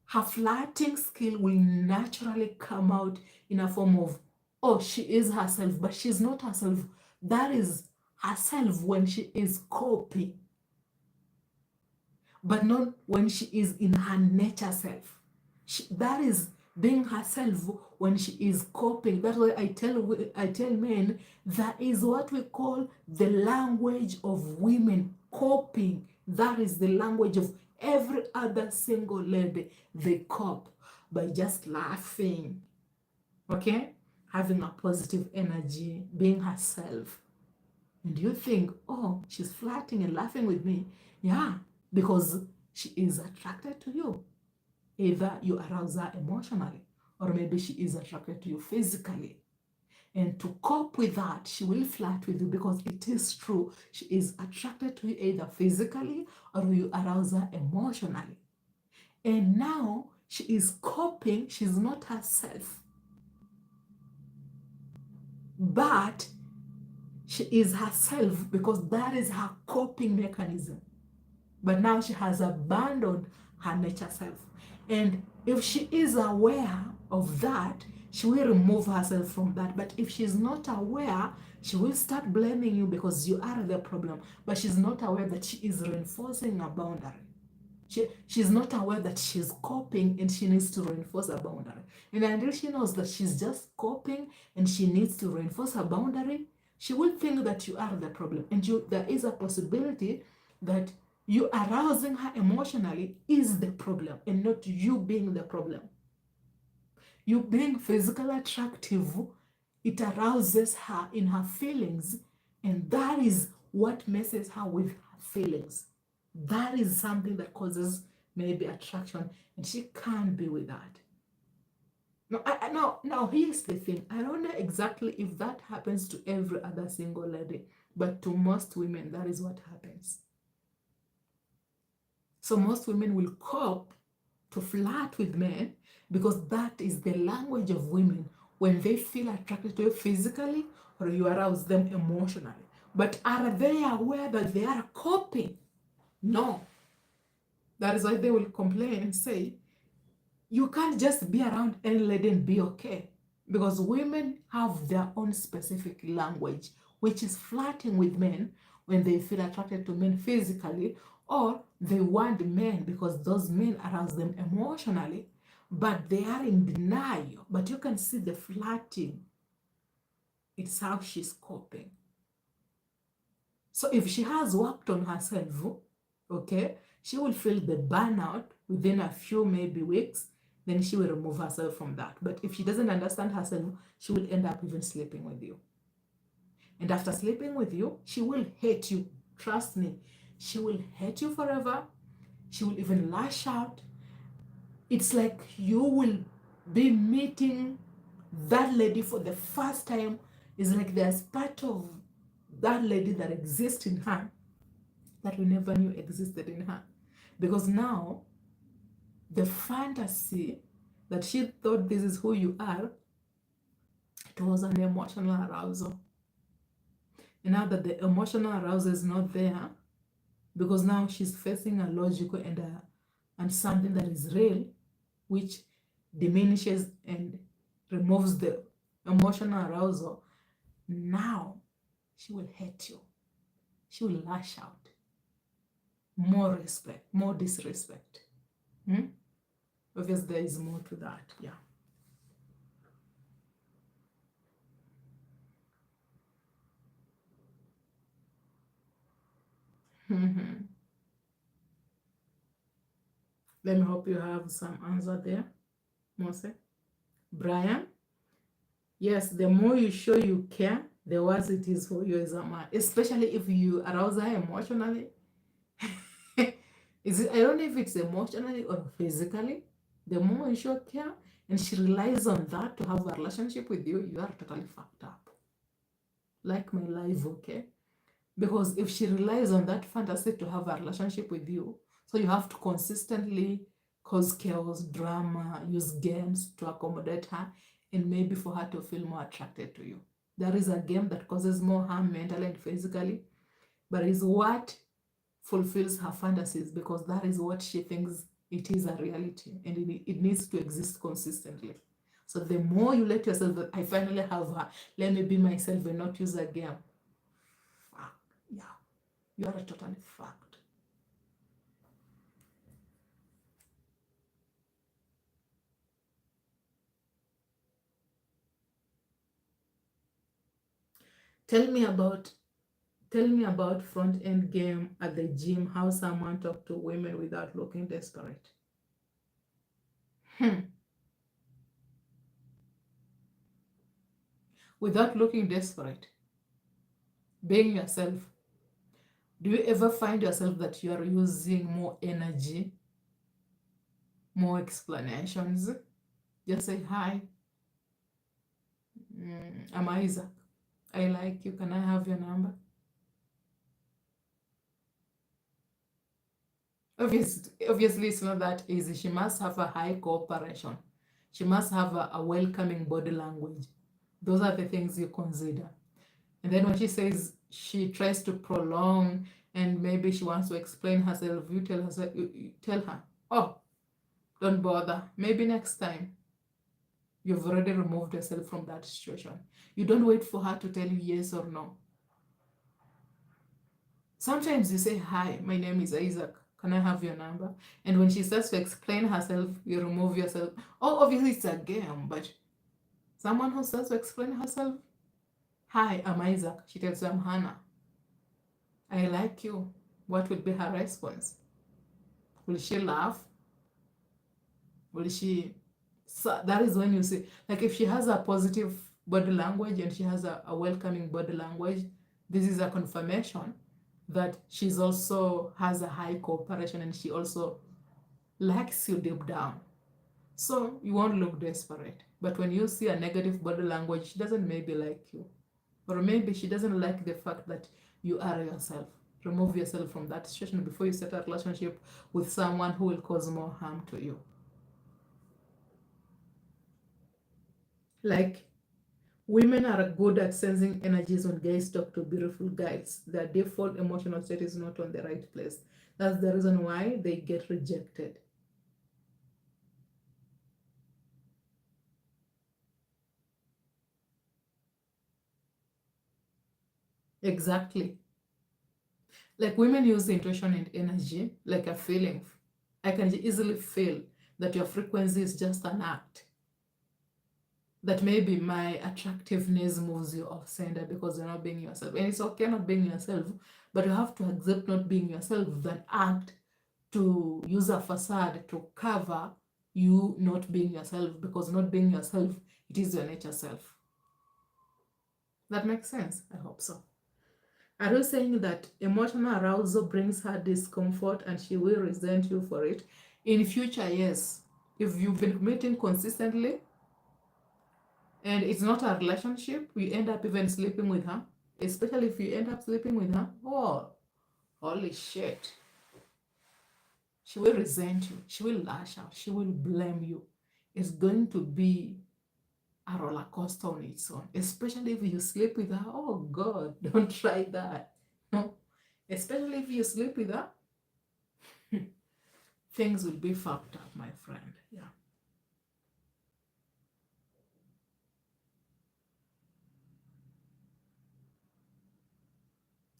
her flirting skill will naturally come out in a form of, oh, she is herself, but she's not herself. That is herself when she is coping, but not when she is in her nature self. That is being herself when she is coping. That's why I tell men that is what we call the language of women. Coping. That is the language of every other single lady. They cope by just laughing, okay, having a positive energy, being herself. And you think, oh, she's flirting and laughing with me. Yeah, because she is attracted to you. Either you arouse her emotionally, or maybe she is attracted to you physically. And to cope with that, she will flirt with you because it is true. She is attracted to you either physically or you arouse her emotionally. And now she is coping, she's not herself. But she is herself because that is her coping mechanism. But now she has abandoned her nature self. And if she is aware of that, she will remove herself from that. But if she's not aware, she will start blaming you because you are the problem. But she's not aware that she is reinforcing a boundary. She's not aware that she's coping and she needs to reinforce a boundary. And until she knows that she's just coping and she needs to reinforce her boundary, she will think that you are the problem. And there is a possibility that you arousing her emotionally is the problem and not you being the problem. You being physically attractive, it arouses her in her feelings, and that is what messes her with her feelings. That is something that causes maybe attraction, and she can't be with that. Now, here's the thing. I don't know exactly if that happens to every other single lady, but to most women, that is what happens. So most women will cope to flirt with men because that is the language of women when they feel attracted to you physically or you arouse them emotionally. But are they aware that they are coping? No. That is why they will complain and say, you can't just be around any lady and be okay. Because women have their own specific language, which is flirting with men when they feel attracted to men physically, or they want men because those men arouse them emotionally, but they are in denial. But you can see the flirting. It's how she's coping. So if she has worked on herself, okay, she will feel the burnout within a few maybe weeks, then she will remove herself from that. But if she doesn't understand herself, she will end up even sleeping with you. And after sleeping with you, she will hate you. Trust me, she will hate you forever. She will even lash out. It's like you will be meeting that lady for the first time. It's like there's part of that lady that exists in her that we never knew existed in her. Because now, the fantasy that she thought this is who you are, it was an emotional arousal. And now that the emotional arousal is not there, because now she's facing a logical and something that is real, which diminishes and removes the emotional arousal, now she will hate you. She will lash out. more respect, more disrespect. Hmm? Obviously, there is more to that. Yeah. Mhm. Let me hope you have some answer there, Mose. Brian, yes, the more you show you care, the worse it is for you as a man, especially if you arouse her emotionally. I don't know if it's emotionally or physically. The more you show care and she relies on that to have a relationship with you, you are totally fucked up. Like my life, okay? Because if she relies on that fantasy to have a relationship with you, so you have to consistently cause chaos, drama, use games to accommodate her, and maybe for her to feel more attracted to you. There is a game that causes more harm mentally and physically, but is what fulfills her fantasies because that is what she thinks it is a reality and it needs to exist consistently. So the more you let yourself, I finally have her, let me be myself and not use a game. Fuck, yeah, you are totally fucked. Tell me about tell me about front end game at the gym, how someone talk to women without looking desperate. Hmm. Without looking desperate, being yourself. Do you ever find yourself that you are using more energy, more explanations? Just say, hi, I'm Isaac. I like you. Can I have your number? Obviously, it's not that easy. She must have a high cooperation. She must have a welcoming body language. Those are the things you consider. And then when she says she tries to prolong and maybe she wants to explain herself, you tell her, oh, don't bother. Maybe next time. You've already removed yourself from that situation. You don't wait for her to tell you yes or no. Sometimes you say, hi, my name is Isaac. Can I have your number? And when she starts to explain herself, you remove yourself. Oh, obviously it's a game, but someone who starts to explain herself, hi, I'm Isaac. She tells you, I'm Hannah. I like you. What would be her response? Will she laugh? Will she? So that is when you see, like if she has a positive body language and she has a welcoming body language, this is a confirmation that she's also has a high cooperation and she also likes you deep down. So you won't look desperate. But when you see a negative body language, she doesn't maybe like you. Or maybe she doesn't like the fact that you are yourself. Remove yourself from that situation before you start a relationship with someone who will cause more harm to you. Like, women are good at sensing energies when guys talk to beautiful guys. Their default emotional state is not on the right place. That's the reason why they get rejected. Exactly. Like women use intuition and energy like a feeling. I can easily feel that your frequency is just an act. That maybe my attractiveness moves you off center because you're not being yourself. And it's okay not being yourself, but you have to accept not being yourself than act to use a facade to cover you not being yourself, because not being yourself, it is your nature self. That makes sense? I hope so. Are you saying that emotional arousal brings her discomfort and she will resent you for it? In future, yes. If you've been meeting consistently and it's not a relationship, you end up even sleeping with her, especially if you end up sleeping with her, oh, holy shit. She will resent you. She will lash out. She will blame you. It's going to be a roller coaster on its own, especially if you sleep with her. Oh, God, don't try that. No, especially if you sleep with her, things will be fucked up, my friend. Yeah.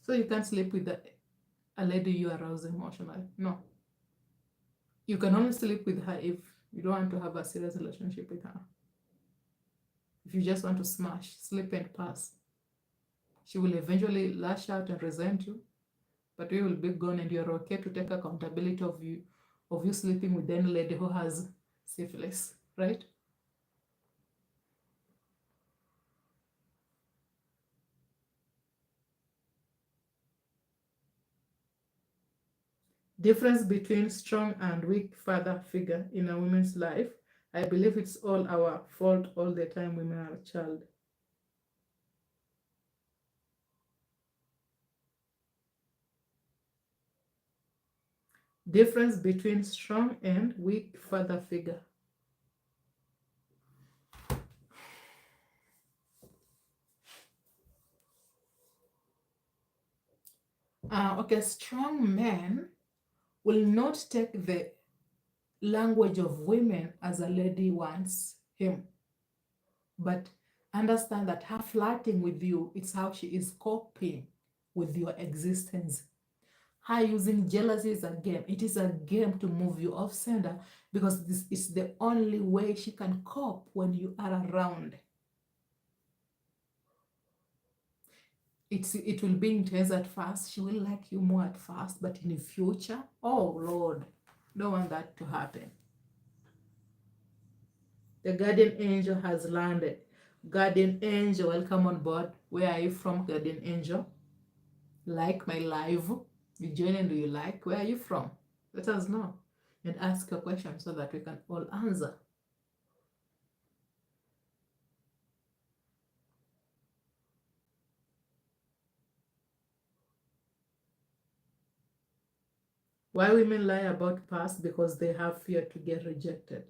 So you can't sleep with her. a lady you arouse emotionally. No. You can only sleep with her if you don't want to have a serious relationship with her. If you just want to smash, sleep and pass, she will eventually lash out and resent you, but you will be gone and you're okay to take accountability of you sleeping with any lady who has syphilis, right? Difference between strong and weak father figure in a woman's life. I believe it's all our fault all the time women are a child. Difference between strong and weak father figure. Okay, strong men will not take the language of women as a lady wants him, but understand that her flirting with you, it's how she is coping with your existence. Her using jealousy is a game. It is a game to move you off center because this is the only way she can cope when you are around. It will be intense at first. She will like you more at first, but in the future, oh Lord, don't want that to happen. The guardian angel has landed. Guardian angel, welcome on board. Where are you from, guardian angel? Like my live? You join and do you like? Where are you from? Let us know and ask your question so that we can all answer. Why women lie about past? Because they have fear to get rejected.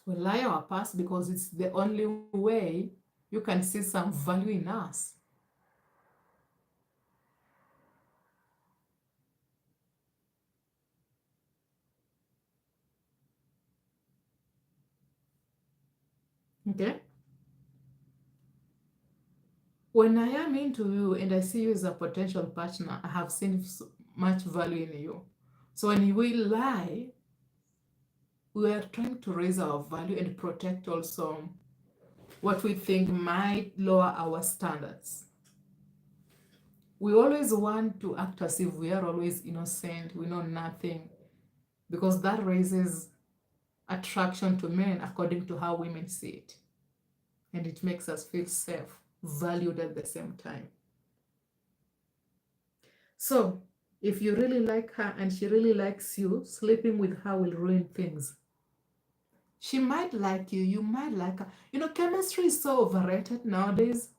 We lie our past because it's the only way you can see some value in us. Okay? When I am into you and I see you as a potential partner, I have seen so much value in you. So when we lie, we are trying to raise our value and protect also what we think might lower our standards. We always want to act as if we are always innocent, we know nothing, because that raises attraction to men according to how women see it. And it makes us feel safe, valued at the same time. So, if you really like her and she really likes you, sleeping with her will ruin things. She might like you, you might like her. Chemistry is so overrated nowadays.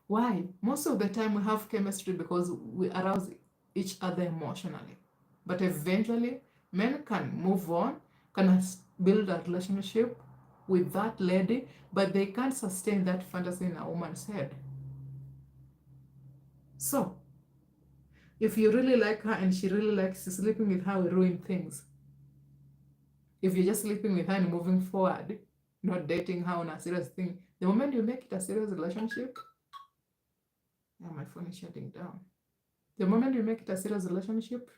Why? Most of the time we have chemistry because we arouse each other emotionally. But eventually, men can move on, can build a relationship with that lady, but they can't sustain that fantasy in a woman's head. So, if you really like her and she really likes you, sleeping with her will ruin things. If you're just sleeping with her and moving forward, not dating her on a serious thing, the moment you make it a serious relationship, yeah, my phone is shutting down. The moment you make it a serious relationship,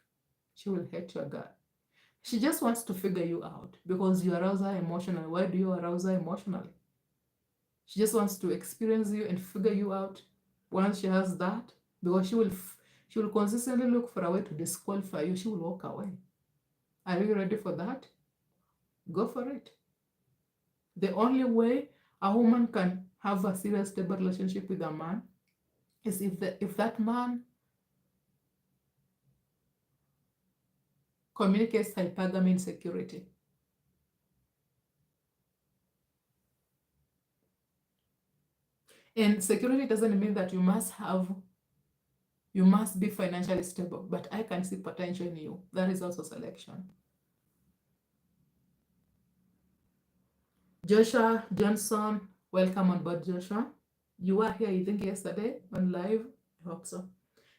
she will hate your gut. She just wants to figure you out because you arouse her emotionally. Why do you arouse her emotionally? She just wants to experience you and figure you out. Once she has that, because she will consistently look for a way to disqualify you. She will walk away. Are you ready for that? Go for it. The only way a woman can have a serious, stable relationship with a man is if that man communicates hypergamy insecurity. And security doesn't mean that you must be financially stable, but I can see potential in you. That is also selection. Joshua Johnson, welcome on board, Joshua. You were here, I think, yesterday on live. I hope so.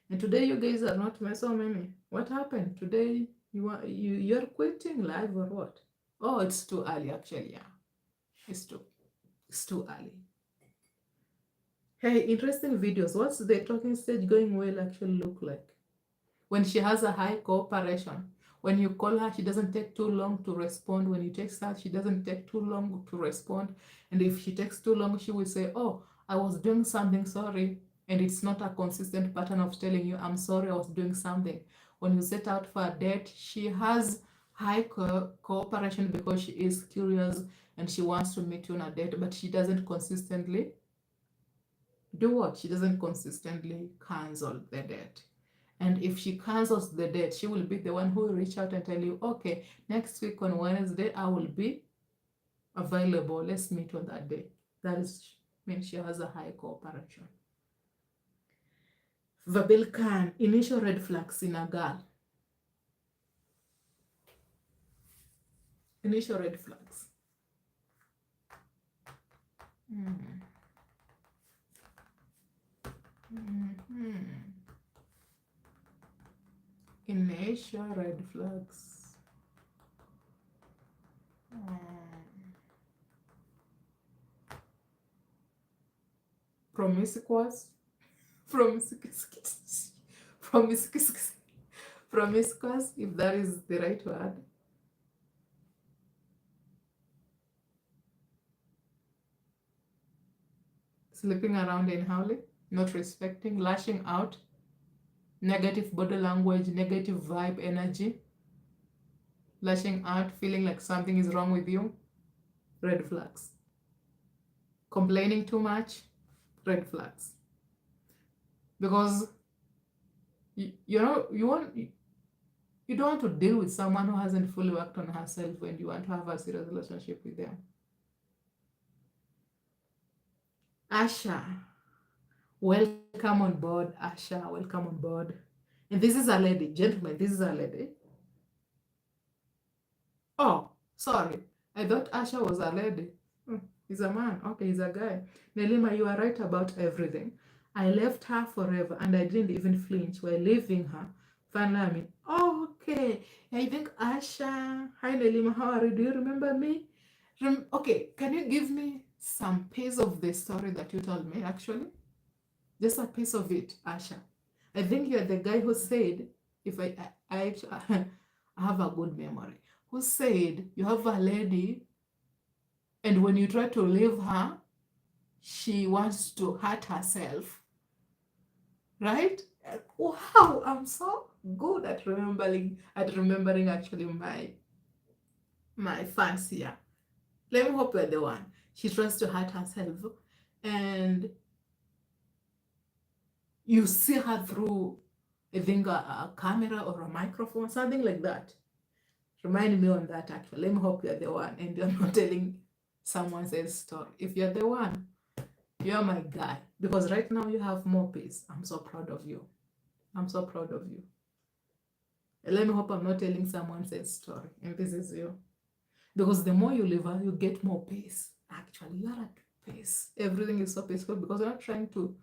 And today you guys are not so many. What happened? Today you're quitting live or what? Oh, it's too early actually, yeah. It's too early. Hey, interesting videos. What's the talking stage going well actually look like? When she has a high cooperation, when you call her, she doesn't take too long to respond. When you text her, she doesn't take too long to respond. And if she takes too long, she will say, oh, I was doing something, sorry. And it's not a consistent pattern of telling you, I'm sorry, I was doing something. When you set out for a date, she has high cooperation because she is curious and she wants to meet you on a date, but she doesn't consistently do what? She doesn't consistently cancel the date. And if she cancels the date, she will be the one who will reach out and tell you, okay, next week on Wednesday, I will be available. Let's meet on that day. That is means she has a high cooperation. Vabilkan, initial red flags in a girl. Initial red flags. Initial red flags. Promiscuous. Promiscuous, if that is the right word. Sleeping around and howling, not respecting, lashing out, negative body language, negative vibe, energy, lashing out, feeling like something is wrong with you, red flags. Complaining too much, red flags. Because you don't want to deal with someone who hasn't fully worked on herself when you want to have a serious relationship with them. Asha, welcome on board. Asha, welcome on board. And this is a lady, gentlemen, this is a lady. Oh, sorry. I thought Asha was a lady. He's a man. Okay, he's a guy. Nelima, you are right about everything. I left her forever and I didn't even flinch while leaving her. Finally, I mean, oh, okay. I think Asha. Hi, Nelima, how are you? Do you remember me? Okay, can you give me some piece of the story that you told me, actually? Just a piece of it, Asha. I think you're the guy who said, if I actually, I have a good memory, who said you have a lady and when you try to leave her, she wants to hurt herself, right? Wow, I'm so good at remembering actually my fans here. Let me hope you're the one. She tries to hurt herself and you see her through, I think, a camera or a microphone, something like that. Remind me on that, actually. Let me hope you're the one and you're not telling someone else's story. If you're the one, you're my guy. Because right now you have more peace. I'm so proud of you. I'm so proud of you. And let me hope I'm not telling someone else's story. And this is you. Because the more you live, you get more peace. Actually, you are at peace. Everything is so peaceful because you're not trying to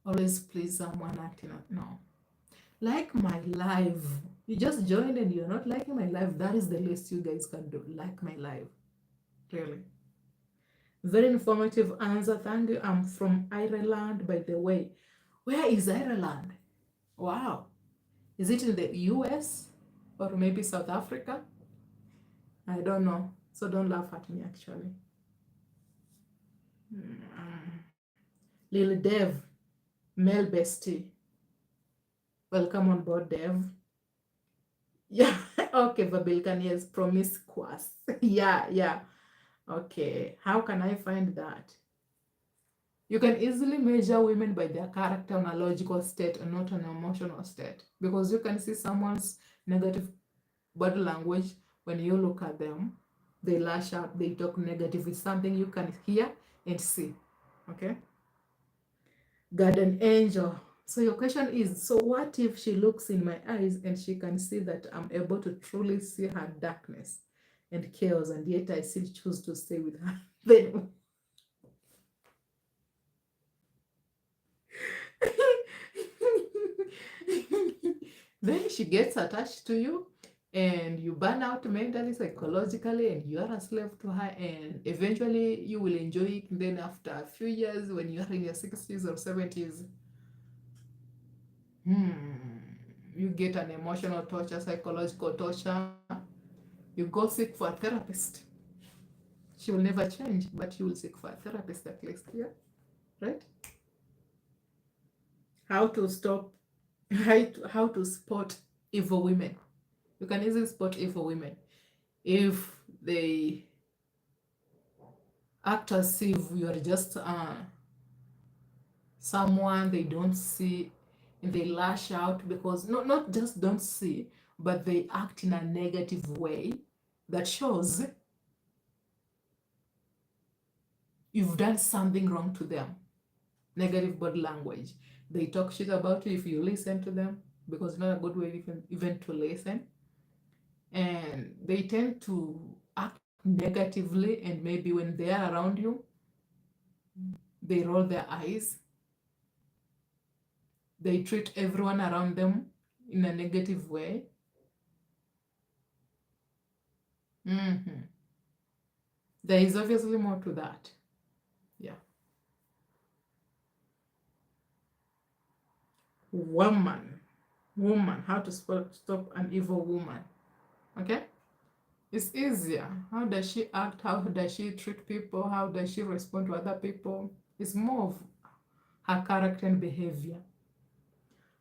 always please someone acting. No. Like my life. You just joined and you're not liking my life. That is the least you guys can do. Like my life. Really. Very informative answer. Thank you. I'm from Ireland, by the way. Where is Ireland? Wow. Is it in the US or maybe South Africa? I don't know. So don't laugh at me, actually. Lil Dev, male bestie. Welcome on board, Dev. Yeah, okay, Vabilkan, yes, promiscuous. Yeah. Okay, how can I find that? You can easily measure women by their character on a logical state and not an emotional state. Because you can see someone's negative body language when you look at them. They lash out, they talk negative. It's something you can hear and see. Okay? Garden angel. So your question is, so what if she looks in my eyes and she can see that I'm able to truly see her darkness and chaos, and yet I still choose to stay with her? Then she gets attached to you and you burn out mentally, psychologically, and you are a slave to her, and eventually you will enjoy it. And then after a few years, when you are in your 60s or 70s, you get an emotional torture, psychological torture, you go seek for a therapist. She will never change, but you will seek for a therapist at least, yeah, right? How to stop, how to spot evil women. You can easily spot evil women if they act as if you are just someone they don't see, and they lash out because not just don't see, but they act in a negative way that shows you've done something wrong to them. Negative body language. They talk shit about you if you listen to them, because it's not a good way even to listen. And they tend to act negatively, and maybe when they are around you, they roll their eyes. They treat everyone around them in a negative way. Mm-hmm. There is obviously more to that. Yeah. Woman, how to stop an evil woman. Okay? It's easier. How does she act? How does she treat people? How does she respond to other people? It's more of her character and behavior.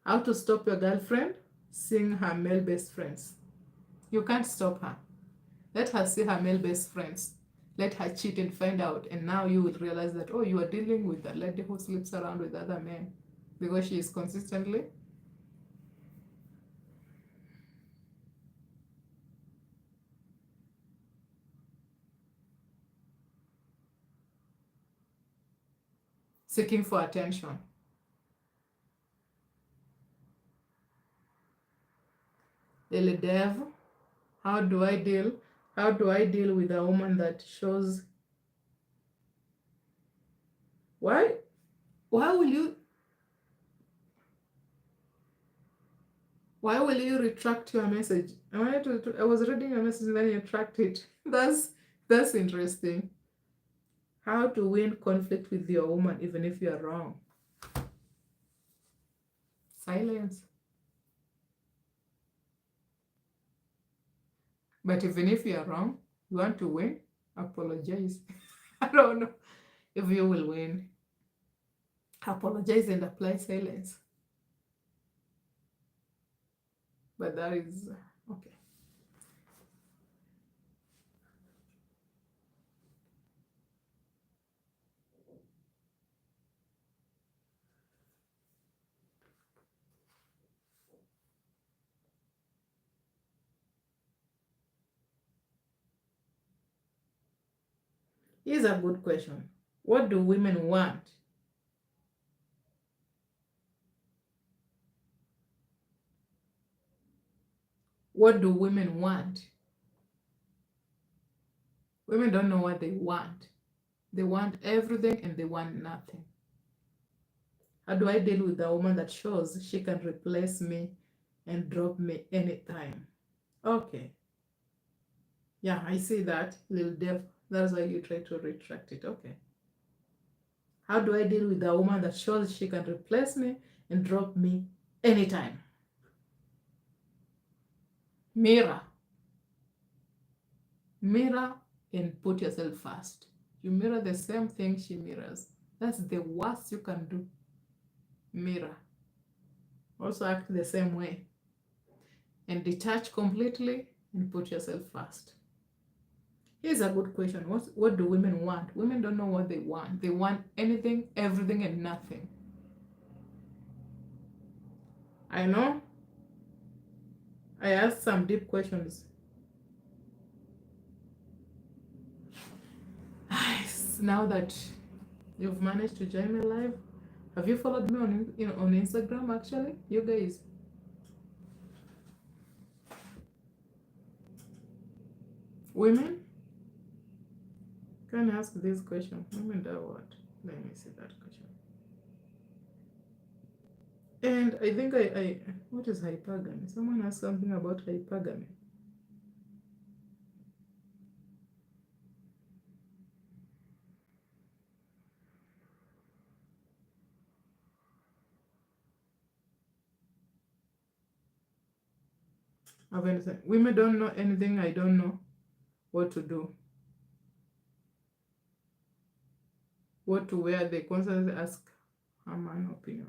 How to stop your girlfriend seeing her male best friends. You can't stop her. Let her see her male best friends. Let her cheat and find out. And now you will realize that, oh, you are dealing with a lady who sleeps around with other men because she is consistently seeking for attention. Lily Dev, how do I deal? How do I deal with a woman that shows why? Why will you retract your message? I was reading your message and then you retract it. That's interesting. How to win conflict with your woman even if you are wrong. Silence. But even if you are wrong, you want to win, apologize. I don't know if you will win. Apologize and apply silence. But that is okay. Here's a good question. What do women want? What do women want? Women don't know what they want. They want everything and they want nothing. How do I deal with a woman that shows she can replace me and drop me anytime? Okay. Yeah, I see that, little dev. That's why you try to retract it. Okay. How do I deal with a woman that shows she can replace me and drop me anytime? Mirror. Mirror and put yourself first. You mirror the same thing she mirrors. That's the worst you can do. Mirror. Also act the same way. And detach completely and put yourself first. Here's a good question. What do women want? Women don't know what they want. They want anything, everything, and nothing. I know I asked some deep questions. Now that you've managed to join me live, have you followed me on Instagram actually? You guys. Women? Can I ask this question? Women do what? Let me see that question. And I think I what is hypergamy? Someone asked something about hypergamy. of anything. Women don't know anything. I don't know what to do, what to wear. They constantly ask a man opinion.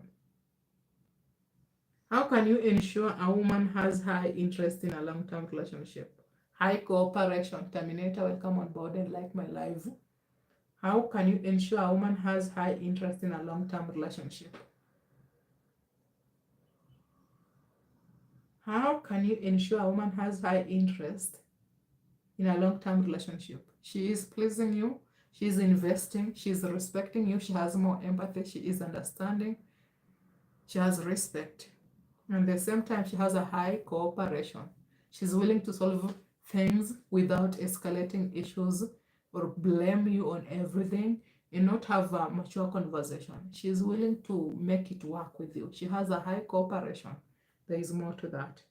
How can you ensure a woman has high interest in a long-term relationship? High cooperation. Terminator, welcome on board and like my live. How can you ensure a woman has high interest in a long-term relationship? How can you ensure a woman has high interest in a long-term relationship? She is pleasing you, she is investing, she is respecting you, she has more empathy, she is understanding, she has respect. And at the same time, she has a high cooperation. She's willing to solve things without escalating issues or blame you on everything and not have a mature conversation. She's willing to make it work with you. She has a high cooperation. There is more to that.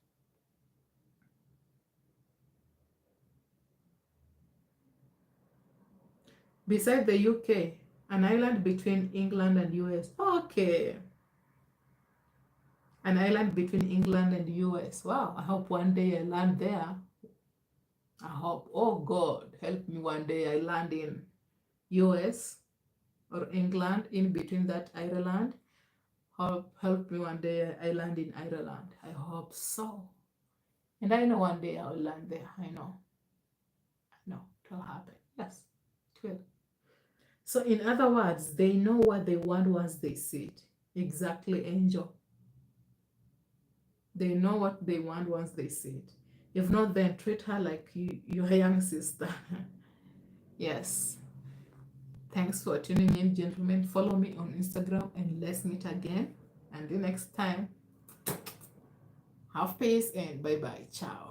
Beside the UK, an island between England and US. Okay. An island between England and US. Wow, I hope one day I land there. I hope, oh God, help me one day I land in US or England, in between that Ireland. Help me one day I land in Ireland. I hope so. And I know one day I will land there. I know. It will happen. Yes, it will. So in other words, they know what they want once they see it. Exactly, Angel. They know what they want once they see it. If not, then treat her like your young sister. Yes. Thanks for tuning in, gentlemen. Follow me on Instagram and let's meet again. Until next time, have peace and bye-bye. Ciao.